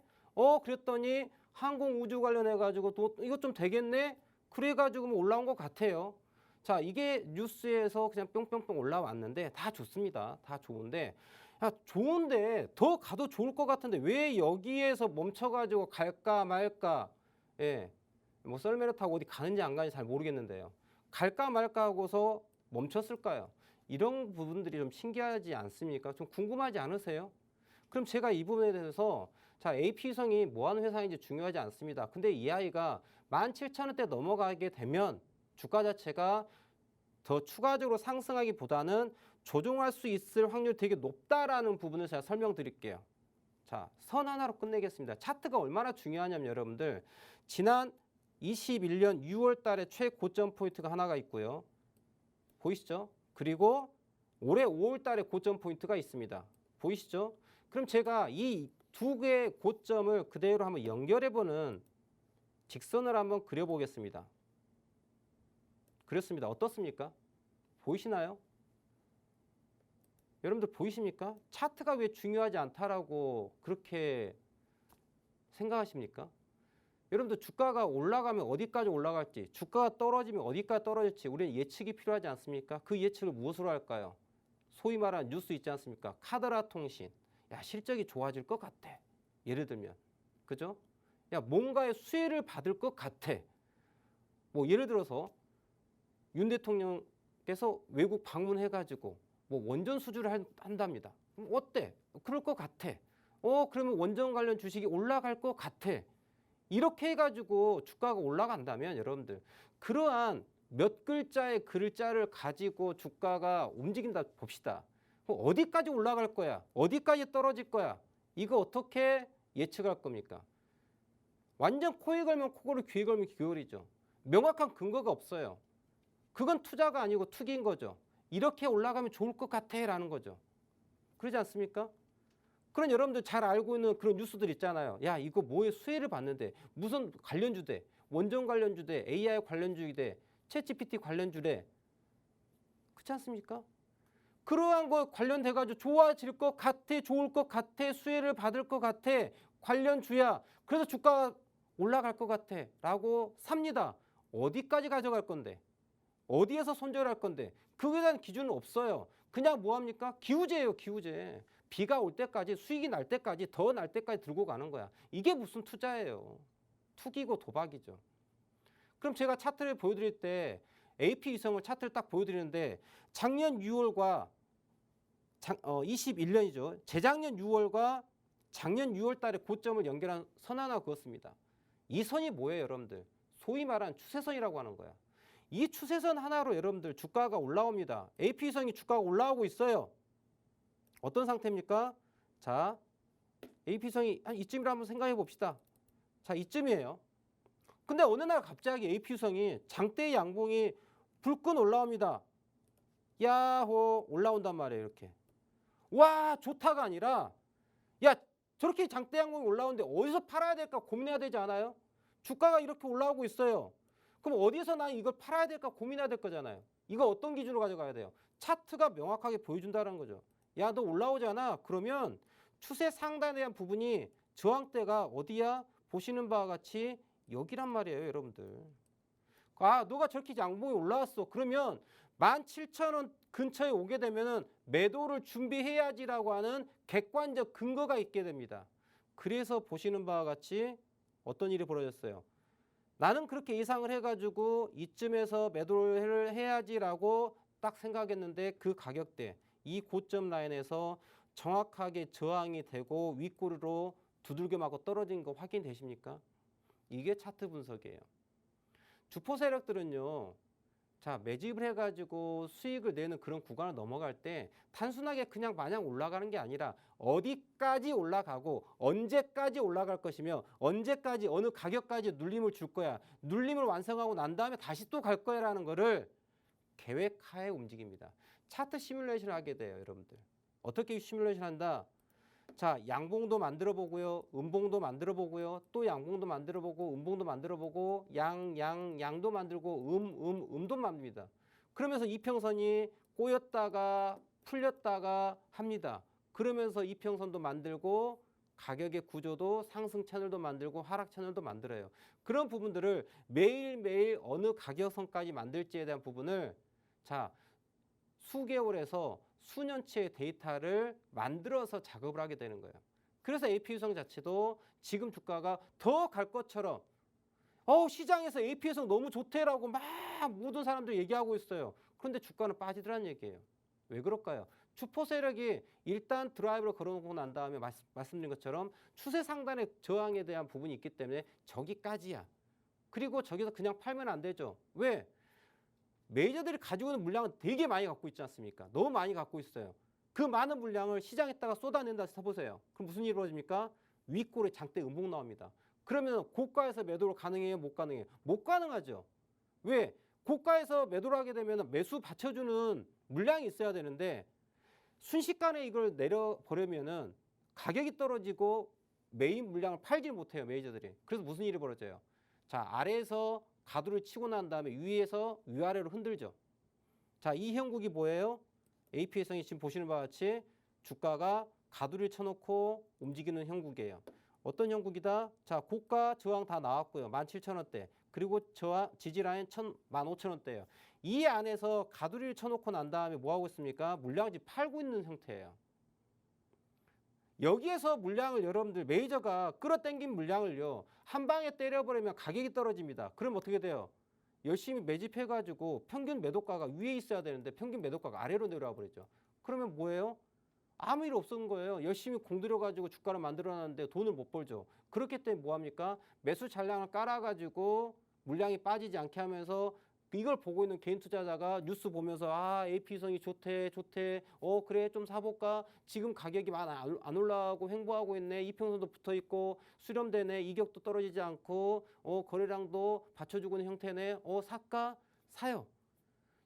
그랬더니 항공 우주 관련해 가지고 또 이거 좀 되겠네. 그래 가지고 뭐 올라온 것 같아요. 자, 이게 뉴스에서 그냥 뿅뿅뿅 올라왔는데 다 좋습니다. 다 좋은데 좋은데 더 가도 좋을 것 같은데 왜 여기에서 멈춰가지고 갈까 말까? 예, 뭐 썰매를 타고 어디 가는지 안 가는지 잘 모르겠는데요. 갈까 말까 하고서 멈췄을까요? 이런 부분들이 좀 신기하지 않습니까? 좀 궁금하지 않으세요? 그럼 제가 이 부분에 대해서 자, AP위성이 뭐 하는 회사인지 중요하지 않습니다. 근데 이 아이가 17,000원대 넘어가게 되면 주가 자체가 더 추가적으로 상승하기보다는 조정할 수 있을 확률이 되게 높다라는 부분을 제가 설명드릴게요. 자, 선 하나로 끝내겠습니다. 차트가 얼마나 중요하냐면 여러분들 지난 21년 6월 달에 최고점 포인트가 하나가 있고요. 보이시죠? 그리고 올해 5월 달에 고점 포인트가 있습니다. 보이시죠? 그럼 제가 이 두 개의 고점을 그대로 한번 연결해보는 직선을 한번 그려보겠습니다. 그렇습니다. 어떻습니까? 보이시나요? 여러분들 보이십니까? 차트가 왜 중요하지 않다라고 그렇게 생각하십니까? 여러분들 주가가 올라가면 어디까지 올라갈지, 주가가 떨어지면 어디까지 떨어질지 우리는 예측이 필요하지 않습니까? 그 예측을 무엇으로 할까요? 소위 말하는 뉴스 있지 않습니까? 카더라 통신. 야, 실적이 좋아질 것 같아. 예를 들면. 그죠? 야, 뭔가의 수혜를 받을 것 같아. 뭐 예를 들어서 윤 대통령께서 외국 방문해가지고 뭐 원전 수주를 한답니다. 그럼 어때? 그럴 것 같아. 그러면 원전 관련 주식이 올라갈 것 같아. 이렇게 해가지고 주가가 올라간다면 여러분들 그러한 몇 글자의 글자를 가지고 주가가 움직인다 봅시다. 그럼 어디까지 올라갈 거야? 어디까지 떨어질 거야? 이거 어떻게 예측할 겁니까? 완전 코에 걸면 코골이, 귀에 걸면 귀걸이죠. 명확한 근거가 없어요. 그건 투자가 아니고 투기인 거죠. 이렇게 올라가면 좋을 것 같아 라는 거죠. 그러지 않습니까? 그런 여러분들 잘 알고 있는 그런 뉴스들 있잖아요. 야, 이거 뭐에 수혜를 받는데 무슨 관련주대, 원전 관련주대, AI 관련주대, 챗GPT 관련주래. 그렇지 않습니까? 그러한 거 관련돼가지고 좋아질 것 같아, 좋을 것 같아, 수혜를 받을 것 같아, 관련주야. 그래서 주가가 올라갈 것 같아 라고 삽니다. 어디까지 가져갈 건데? 어디에서 손절할 건데? 그거에 대한 기준은 없어요. 그냥 뭐합니까? 기우제예요, 기우제. 비가 올 때까지, 수익이 날 때까지, 더 날 때까지 들고 가는 거야. 이게 무슨 투자예요? 투기고 도박이죠. 그럼 제가 차트를 보여드릴 때 AP 위성을 차트를 딱 보여드리는데 작년 6월과 21년이죠. 재작년 6월과 작년 6월 달에 고점을 연결한 선 하나 그었습니다. 이 선이 뭐예요, 여러분들? 소위 말하는 추세선이라고 하는 거야. 이 추세선 하나로 여러분들 주가가 올라옵니다. AP성이 주가가 올라오고 있어요. 어떤 상태입니까? 자, AP성이 한 이쯤이라 한번 생각해 봅시다. 자, 이쯤이에요. 근데 어느 날 갑자기 AP성이 장대의 양봉이 불끈 올라옵니다. 야호 올라온단 말이에요. 이렇게. 와, 좋다가 아니라 야, 저렇게 장대 양봉이 올라오는데 어디서 팔아야 될까 고민해야 되지 않아요? 주가가 이렇게 올라오고 있어요. 그럼 어디서 난 이걸 팔아야 될까 고민해야 될 거잖아요. 이거 어떤 기준으로 가져가야 돼요? 차트가 명확하게 보여준다는 거죠. 야, 너 올라오잖아. 그러면 추세 상단에 대한 부분이 저항대가 어디야? 보시는 바와 같이 여기란 말이에요, 여러분들. 아, 너가 저렇게 양봉이 올라왔어. 그러면 17,000원 근처에 오게 되면은 매도를 준비해야지라고 하는 객관적 근거가 있게 됩니다. 그래서 보시는 바와 같이 어떤 일이 벌어졌어요? 나는 그렇게 예상을 해가지고 이쯤에서 매도를 해야지라고 딱 생각했는데 그 가격대, 이 고점 라인에서 정확하게 저항이 되고 윗꼬리로 두들겨 맞고 떨어진 거 확인되십니까? 이게 차트 분석이에요. 주포 세력들은요, 자, 매집을 해가지고 수익을 내는 그런 구간을 넘어갈 때 단순하게 그냥 마냥 올라가는 게 아니라 어디까지 올라가고 언제까지 올라갈 것이며 언제까지 어느 가격까지 눌림을 줄 거야. 눌림을 완성하고 난 다음에 다시 또 갈 거야라는 거를 계획하에 움직입니다. 차트 시뮬레이션을 하게 돼요, 여러분들. 어떻게 시뮬레이션 한다? 자, 양봉도 만들어 보고요. 음봉도 만들어 보고요. 또 양봉도 만들어 보고 음봉도 만들어 보고 양도 만들고 음도 만듭니다. 그러면서 이평선이 꼬였다가 풀렸다가 합니다. 그러면서 이평선도 만들고 가격의 구조도 상승 채널도 만들고 하락 채널도 만들어요. 그런 부분들을 매일매일 어느 가격선까지 만들지에 대한 부분을 자, 수개월에서 수년치의 데이터를 만들어서 작업을 하게 되는 거예요. 그래서 AP 유성 자체도 지금 주가가 더 갈 것처럼 시장에서 AP 유성 너무 좋대라고 막 모든 사람들이 얘기하고 있어요. 그런데 주가는 빠지더라는 얘기예요. 왜 그럴까요? 주포 세력이 일단 드라이브를 걸어놓고 난 다음에 말씀드린 것처럼 추세 상단의 저항에 대한 부분이 있기 때문에 저기까지야. 그리고 저기서 그냥 팔면 안 되죠. 왜? 메이저들이 가지고 있는 물량은 되게 많이 갖고 있지 않습니까? 너무 많이 갖고 있어요. 그 많은 물량을 시장에다가 쏟아낸다 쳐보세요. 그럼 무슨 일이 벌어집니까? 윗골에 장대 음봉 나옵니다. 그러면 고가에서 매도를 가능해요? 못 가능해요? 못 가능하죠. 왜? 고가에서 매도를 하게 되면 매수 받쳐주는 물량이 있어야 되는데 순식간에 이걸 내려버리면은 가격이 떨어지고 메인 물량을 팔지 못해요, 메이저들이. 그래서 무슨 일이 벌어져요? 자, 아래에서 가두를 치고 난 다음에 위에서 위아래로 흔들죠. 자, 이 형국이 뭐예요? APS성이 지금 보시는 바와 같이 주가가 가두를 쳐놓고 움직이는 형국이에요. 어떤 형국이다? 자, 고가 저항 다 나왔고요. 17,000원대. 그리고 저항 지지라인 15,000원대예요. 이 안에서 가두리를 쳐놓고 난 다음에 뭐 하고 있습니까? 물량지 팔고 있는 형태예요. 여기에서 물량을 여러분들 메이저가 끌어당긴 물량을요 한 방에 때려버리면 가격이 떨어집니다. 그럼 어떻게 돼요? 열심히 매집해가지고 평균 매도가가 위에 있어야 되는데 평균 매도가가 아래로 내려와 버리죠. 그러면 뭐예요? 아무 일 없은 거예요. 열심히 공들여가지고 주가를 만들어놨는데 돈을 못 벌죠. 그렇기 때문에 뭐합니까? 매수 잔량을 깔아가지고 물량이 빠지지 않게 하면서 이걸 보고 있는 개인 투자자가 뉴스 보면서 AP성이 좋대 그래 좀 사볼까 지금 가격이 안 올라가고 횡보하고 있네 이평선도 붙어있고 수렴되네 이격도 떨어지지 않고 거래량도 받쳐주고 있는 형태네 살까 사요.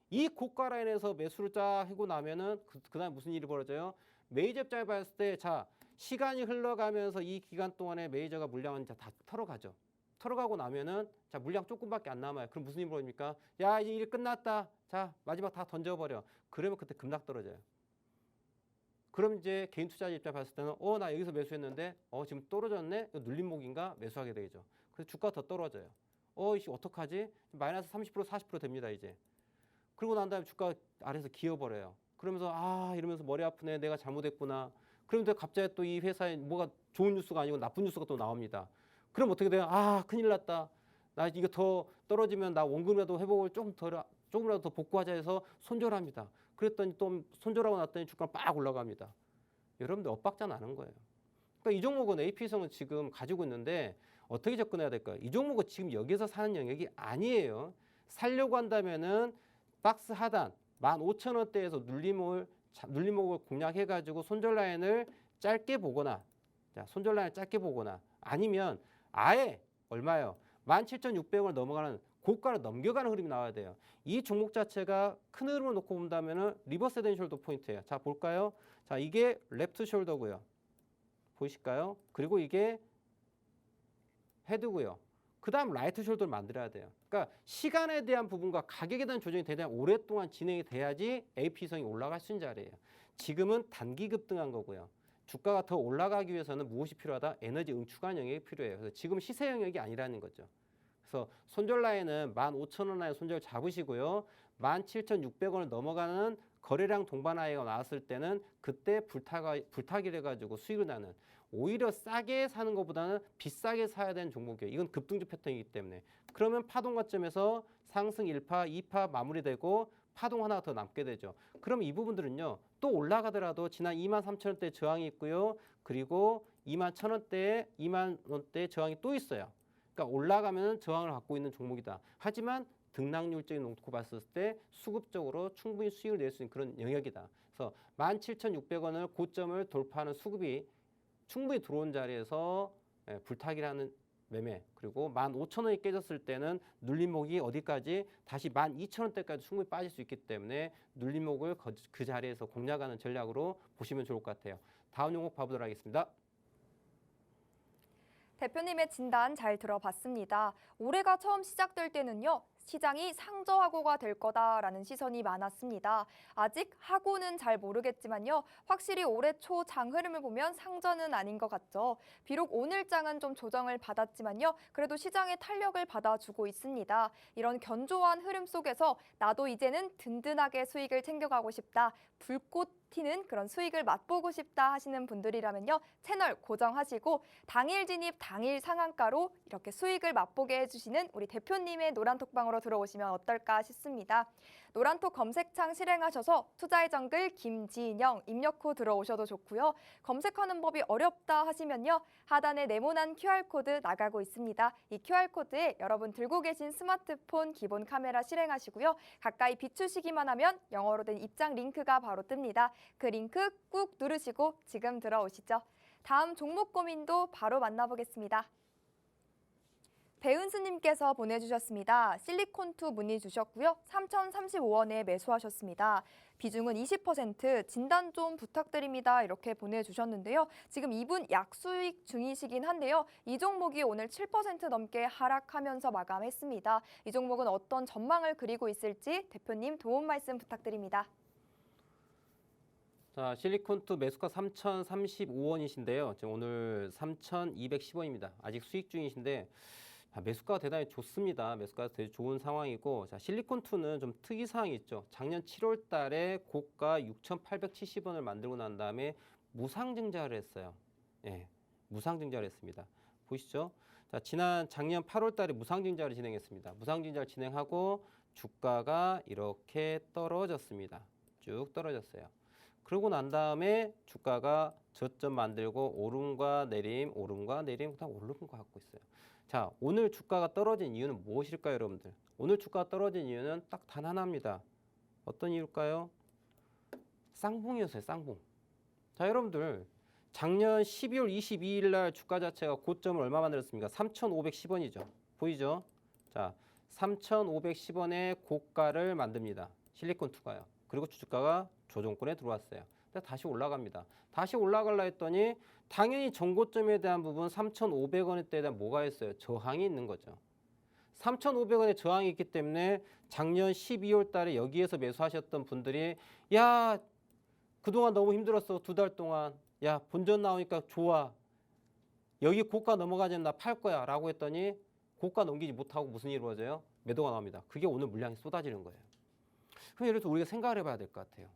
이 고가 라인에서 매수를 쫙 하고 나면은 그다음 무슨 일이 벌어져요? 메이저 입장에 봤을 때 자 시간이 흘러가면서 이 기간 동안에 메이저가 물량은 다 털어가죠. 털어가고 나면은 자 물량 조금밖에 안 남아요. 그럼 무슨 일이 벌어집니까? 야 이제 일 끝났다. 자 마지막 다 던져버려. 그러면 그때 급락 떨어져요. 그럼 이제 개인 투자자 입장 봤을 때는 나 여기서 매수했는데 지금 떨어졌네. 눌림목인가 매수하게 되죠. 그래서 주가 더 떨어져요. 이씨 어떡하지? 마이너스 30% 40% 됩니다 이제. 그러고 난 다음에 주가 아래에서 기어버려요. 그러면서 이러면서 머리 아프네. 내가 잘못했구나. 그런데 갑자기 또 이 회사에 뭐가 좋은 뉴스가 아니고 나쁜 뉴스가 또 나옵니다. 그럼 어떻게 돼요? 큰일 났다. 나 이거 더 떨어지면 나 원금이라도 회복을 조금이라도 더 복구하자 해서 손절합니다. 그랬더니 또 손절하고 났더니 주가가 빡 올라갑니다. 여러분들 엇박자 나는 거예요. 그러니까 이 종목은 AP성은 지금 가지고 있는데 어떻게 접근해야 될까요? 이 종목은 지금 여기서 사는 영역이 아니에요. 살려고 한다면은 박스 하단 15,000원대에서 눌림목을 공략해가지고 손절 라인을 짧게 보거나 손절 라인을 짧게 보거나 아니면 아예 얼마요? 17,600원을 넘어가는 고가를 넘겨가는 흐름이 나와야 돼요. 이 종목 자체가 큰 흐름을 놓고 본다면은 리버스 헤드 숄더 포인트예요. 자 볼까요? 자 이게 레프트 숄더고요. 보이실까요? 그리고 이게 헤드고요. 그 다음 라이트 숄더를 만들어야 돼요. 그러니까 시간에 대한 부분과 가격에 대한 조정이 대단히 오랫동안 진행이 돼야지 AP성이 올라갈 수 있는 자리예요. 지금은 단기 급등한 거고요. 주가가 더 올라가기 위해서는 무엇이 필요하다? 에너지 응축한 영역이 필요해요. 그래서 지금 시세 영역이 아니라는 거죠. 그래서 손절 라인은 15,000원 라인 손절 잡으시고요. 17,600원을 넘어가는 거래량 동반 하이가 나왔을 때는 그때 불타기를 해가지고 수익을 나는 오히려 싸게 사는 것보다는 비싸게 사야 되는 종목이에요. 이건 급등주 패턴이기 때문에. 그러면 파동 관점에서 상승 1파, 2파 마무리되고 파동 하나 더 남게 되죠. 그럼 이 부분들은요. 또 올라가더라도 지난 23,000원대 저항이 있고요. 그리고 21,000원대, 2만 원대 저항이 또 있어요. 그러니까 올라가면 저항을 갖고 있는 종목이다. 하지만 등락률적인 놓고 봤을 때 수급적으로 충분히 수익을 낼 수 있는 그런 영역이다. 그래서 17,600원을 고점을 돌파하는 수급이 충분히 들어온 자리에서 불타기라는 매매, 그리고 15,000원이 깨졌을 때는 눌림목이 어디까지 다시 12,000원대까지 충분히 빠질 수 있기 때문에 눌림목을 그 자리에서 공략하는 전략으로 보시면 좋을 것 같아요. 다음 종목 봐보도록 하겠습니다. 대표님의 진단 잘 들어봤습니다. 올해가 처음 시작될 때는요, 시장이 상저하고가 될 거다라는 시선이 많았습니다. 아직 하고는 잘 모르겠지만요, 확실히 올해 초 장 흐름을 보면 상저는 아닌 것 같죠. 비록 오늘 장은 좀 조정을 받았지만요, 그래도 시장의 탄력을 받아주고 있습니다. 이런 견조한 흐름 속에서 나도 이제는 든든하게 수익을 챙겨가고 싶다, 불꽃 튀는 그런 수익을 맛보고 싶다 하시는 분들이라면요, 채널 고정하시고 당일 진입 당일 상한가로 이렇게 수익을 맛보게 해주시는 우리 대표님의 노란톡방으로 들어오시면 어떨까 싶습니다. 노란톡 검색창 실행하셔서 투자의 정글 김진영 입력 후 들어오셔도 좋고요. 검색하는 법이 어렵다 하시면요, 하단에 네모난 QR코드 나가고 있습니다. 이 QR코드에 여러분 들고 계신 스마트폰 기본 카메라 실행하시고요. 가까이 비추시기만 하면 영어로 된 입장 링크가 바로 뜹니다. 그 링크 꾹 누르시고 지금 들어오시죠. 다음 종목 고민도 바로 만나보겠습니다. 배은수님께서 보내주셨습니다. 실리콘2 문의 주셨고요. 3,035원에 매수하셨습니다. 비중은 20%, 진단 좀 부탁드립니다. 이렇게 보내주셨는데요. 지금 이분 약수익 중이시긴 한데요. 이 종목이 오늘 7% 넘게 하락하면서 마감했습니다. 이 종목은 어떤 전망을 그리고 있을지 대표님 도움 말씀 부탁드립니다. 자, 실리콘2 매수가 3,035원이신데요. 지금 오늘 3,210원입니다. 아직 수익 중이신데 매수가가 대단히 좋습니다. 매수가가 되게 좋은 상황이고, 자, 실리콘2는 좀 특이사항이 있죠. 작년 7월 달에 고가 6,870원을 만들고 난 다음에 무상증자를 했어요. 예, 무상증자를 했습니다. 보이시죠? 자, 작년 8월 달에 무상증자를 진행했습니다. 무상증자를 진행하고 주가가 이렇게 떨어졌습니다. 쭉 떨어졌어요. 그러고 난 다음에 주가가 저점 만들고 오름과 내림, 오름과 내림, 그다음 오르는 거 갖고 있어요. 자, 오늘 주가가 떨어진 이유는 무엇일까요, 여러분들? 오늘 주가가 떨어진 이유는 딱 단 하나입니다. 어떤 이유일까요? 쌍봉이었어요, 쌍봉. 자, 여러분들, 작년 12월 22일 날 주가 자체가 고점을 얼마 만들었습니까? 3,510원이죠. 보이죠? 자, 3,510원의 고가를 만듭니다. 실리콘2가요. 그리고 주가가 조정권에 들어왔어요. 다시 올라갑니다. 다시 올라가려 했더니 당연히 전고점에 대한 부분 3,500원대에 대한 뭐가 있어요? 저항이 있는 거죠. 3,500원의 저항이 있기 때문에 작년 12월 달에 여기에서 매수하셨던 분들이 야, 그동안 너무 힘들었어. 2달 동안. 야, 본전 나오니까 좋아. 여기 고가 넘어가지면 나 팔 거야 라고 했더니 고가 넘기지 못하고 무슨 일이 이루어져요? 매도가 나옵니다. 그게 오늘 물량이 쏟아지는 거예요. 그럼 예를 들어서 우리가 생각을 해봐야 될 것 같아요.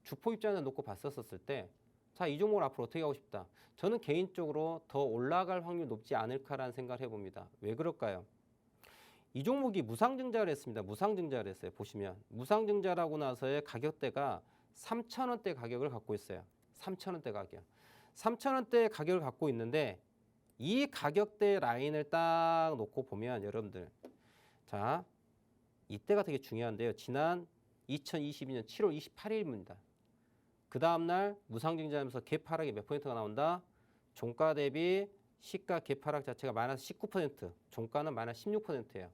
주포 입장에서 놓고 봤었을 때, 자, 이 종목을 앞으로 어떻게 하고 싶다. 저는 개인적으로 더 올라갈 확률이 높지 않을까라는 생각을 해봅니다. 왜 그럴까요? 이 종목이 무상증자를 했습니다. 무상증자를 했어요. 보시면 무상증자라고 나서의 가격대가 3,000원대 가격을 갖고 있어요. 3,000원대 가격. 3,000원대 가격을 갖고 있는데 이 가격대 라인을 딱 놓고 보면 여러분들, 자, 이때가 되게 중요한데요. 지난 2022년 7월 28일입니다. 그 다음날 무상증자하면서 갭하락이 몇 포인트가 나온다? 종가 대비 시가 갭하락 자체가 마이너스 19%, 종가는 마이너스 16%예요.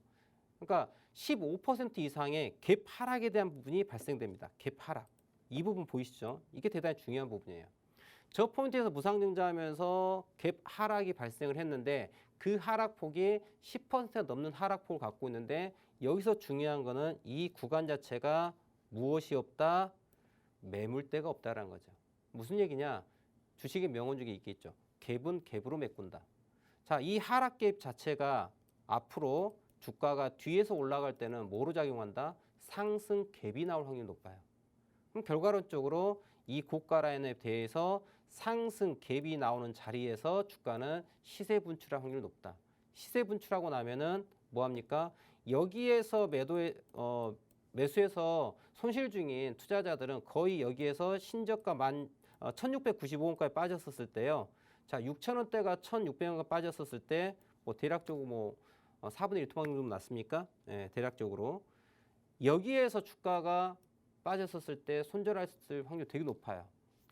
그러니까 15% 이상의 갭하락에 대한 부분이 발생됩니다. 갭하락. 이 부분 보이시죠? 이게 대단히 중요한 부분이에요. 저 포인트에서 무상증자하면서 갭 하락이 발생을 했는데 그 하락폭이 10%가 넘는 하락폭을 갖고 있는데 여기서 중요한 거는 이 구간 자체가 무엇이 없다? 매물대가 없다라는 거죠. 무슨 얘기냐? 주식의 명언 중에 있겠죠. 갭은 갭으로 메꾼다. 자, 이 하락 갭 자체가 앞으로 주가가 뒤에서 올라갈 때는 뭐로 작용한다? 상승 갭이 나올 확률이 높아요. 그럼 결과론적으로 이 고가 라인에 대해서 상승 갭이 나오는 자리에서 주가는 시세 분출할 확률이 높다. 시세 분출하고 나면은 뭐 합니까? 여기에서 매수해서 손실 중인 투자자들은 거의 여기에서 신저가 1,695원까지 빠졌었을 때요. 자, 6,000원대가 1,600원까지 빠졌었을 때 뭐 대략적으로 4분의 1 토막 정도 났습니까? 예, 대략적으로. 여기에서 주가가 빠졌었을 때 손절했을 확률이 되게 높아요.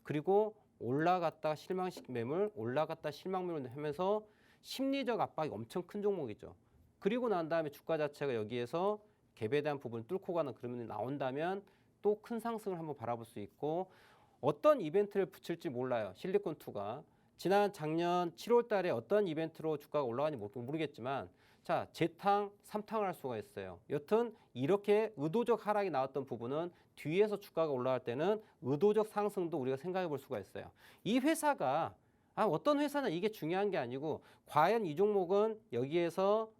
그리고 올라갔다 실망식 매물, 올라갔다 실망 매물 하면서 심리적 압박이 엄청 큰 종목이죠. 그리고 난 다음에 주가 자체가 여기에서 갭에 대한 부분을 뚫고 가는 그림이 나온다면 또 큰 상승을 한번 바라볼 수 있고 어떤 이벤트를 붙일지 몰라요. 실리콘2가. 지난 작년 7월 달에 어떤 이벤트로 주가가 올라가는지 모르겠지만 자, 재탕, 3탕을 할 수가 있어요. 여튼 이렇게 의도적 하락이 나왔던 부분은 뒤에서 주가가 올라갈 때는 의도적 상승도 우리가 생각해 볼 수가 있어요. 이 회사가 어떤 회사냐 이게 중요한 게 아니고 과연 이 종목은 여기에서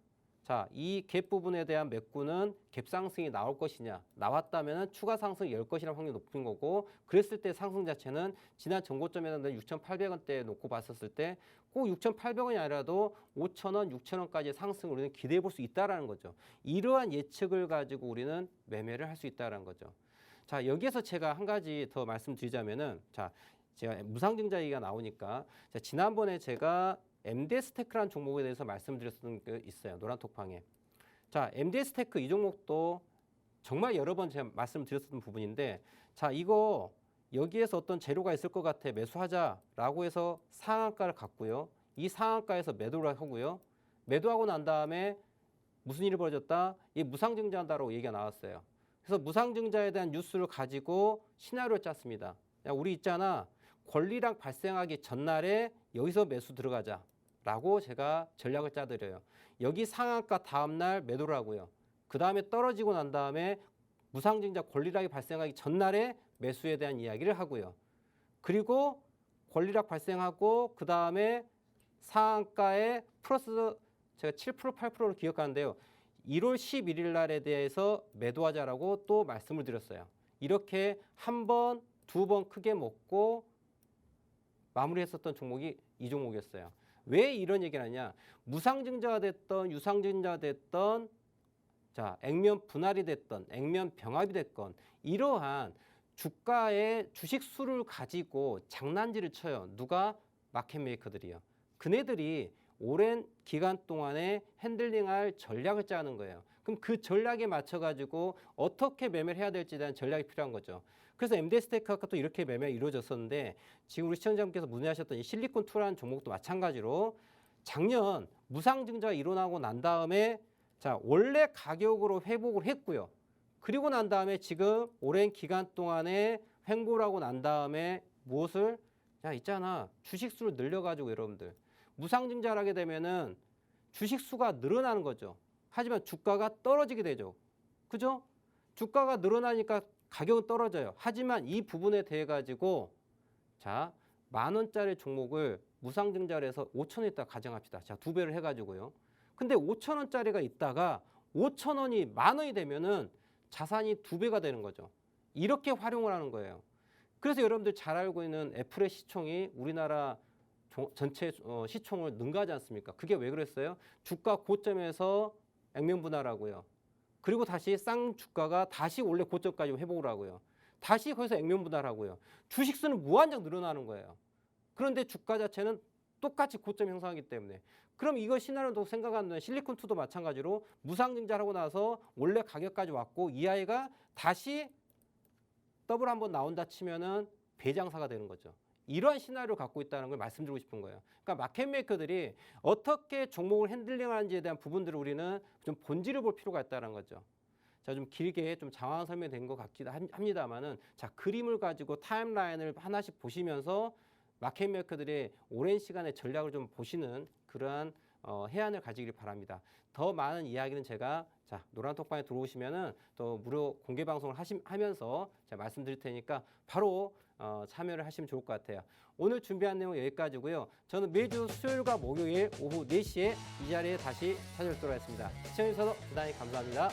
자, 이 갭 부분에 대한 매꾸는 갭 상승이 나올 것이냐 나왔다면 추가 상승이 열 것이라는 확률이 높은 거고 그랬을 때 상승 자체는 지난 전고점에는 6,800원대에 놓고 봤었을 때 꼭 6,800원이 아니라도 5,000원, 6,000원까지의 상승을 우리는 기대해 볼 수 있다는 거죠. 이러한 예측을 가지고 우리는 매매를 할 수 있다는 거죠. 자, 여기에서 제가 한 가지 더 말씀드리자면은 자, 제가 무상증자 얘기가 나오니까 자, 지난번에 제가 MDS테크라는 종목에 대해서 말씀드렸던 게 있어요. 노란톡방에. 자, MDS테크 이 종목도 정말 여러 번 제가 말씀드렸던 부분인데 자, 이거 여기에서 어떤 재료가 있을 것 같아 매수하자라고 해서 상한가를 갔고요. 이 상한가에서 매도를 하고요. 매도하고 난 다음에 무슨 일이 벌어졌다? 이 무상증자한다라고 얘기가 나왔어요. 그래서 무상증자에 대한 뉴스를 가지고 시나리오를 짰습니다. 야, 우리 있잖아. 권리락 발생하기 전날에 여기서 매수 들어가자. 라고 제가 전략을 짜드려요. 여기 상한가 다음날 매도를 하고요. 그 다음에 떨어지고 난 다음에 무상증자 권리락이 발생하기 전날에 매수에 대한 이야기를 하고요. 그리고 권리락 발생하고 그 다음에 상한가에 플러스 제가 7% 8%를 기억하는데요. 1월 11일 날에 대해서 매도하자라고 또 말씀을 드렸어요. 이렇게 한 번, 두 번 크게 먹고 마무리했었던 종목이 이 종목이었어요. 왜 이런 얘기를 하냐? 무상증자가 됐던 유상증자가 됐던 자, 액면 분할이 됐던 액면 병합이 됐건 이러한 주가의 주식 수를 가지고 장난질을 쳐요. 누가? 마켓메이커들이요. 그네들이 오랜 기간 동안에 핸들링할 전략을 짜는 거예요. 그럼 그 전략에 맞춰가지고 어떻게 매매를 해야 될지에 대한 전략이 필요한 거죠. 그래서 MDS테크가 또 이렇게 매매가 이루어졌었는데 지금 우리 시청자분께서 문의하셨던 이 실리콘2라는 종목도 마찬가지로 작년 무상증자가 일어나고 난 다음에 자, 원래 가격으로 회복을 했고요. 그리고 난 다음에 지금 오랜 기간 동안에 횡보를 하고 난 다음에 무엇을? 야, 있잖아. 주식 수를 늘려가지고 여러분들. 무상증자를 하게 되면은 주식 수가 늘어나는 거죠. 하지만 주가가 떨어지게 되죠. 그죠? 주가가 늘어나니까 가격은 떨어져요. 하지만 이 부분에 대해 가지고 자, 10,000원짜리 종목을 무상증자를 해서 5,000원에다 가정합시다. 자, 2배를 해가지고요. 근데 5,000원짜리가 있다가 5,000원이 10,000원이 되면은 자산이 2배가 되는 거죠. 이렇게 활용을 하는 거예요. 그래서 여러분들 잘 알고 있는 애플의 시총이 우리나라 전체 시총을 능가하지 않습니까? 그게 왜 그랬어요? 주가 고점에서 액면 분할하고요. 그리고 다시 쌍 주가가 다시 원래 고점까지 회복을 하고요. 다시 거기서 액면 분할하고요. 주식수는 무한정 늘어나는 거예요. 그런데 주가 자체는 똑같이 고점 형성하기 때문에 그럼 이거 시나리오도 생각하는 실리콘2도 마찬가지로 무상증자를 하고 나서 원래 가격까지 왔고 이 아이가 다시 더블 한번 나온다 치면은 배장사가 되는 거죠. 이러한 시나리오를 갖고 있다는 걸 말씀드리고 싶은 거예요. 그러니까 마켓메이커들이 어떻게 종목을 핸들링하는지에 대한 부분들을 우리는 좀 본질을 볼 필요가 있다는 거죠. 자, 좀 길게 좀 장황한 설명이 된 것 같기도 합니다만은 자, 그림을 가지고 타임라인을 하나씩 보시면서 마켓메이커들의 오랜 시간의 전략을 좀 보시는 그러한 해안을 가지길 바랍니다. 더 많은 이야기는 제가 자, 노란톡방에 들어오시면은 또 무료 공개 방송을 하면서 제가 말씀드릴 테니까 바로 참여를 하시면 좋을 것 같아요. 오늘 준비한 내용 여기까지고요. 저는 매주 수요일과 목요일 오후 4시에 이 자리에 다시 찾아뵙도록 하겠습니다. 시청해주셔서 대단히 감사합니다.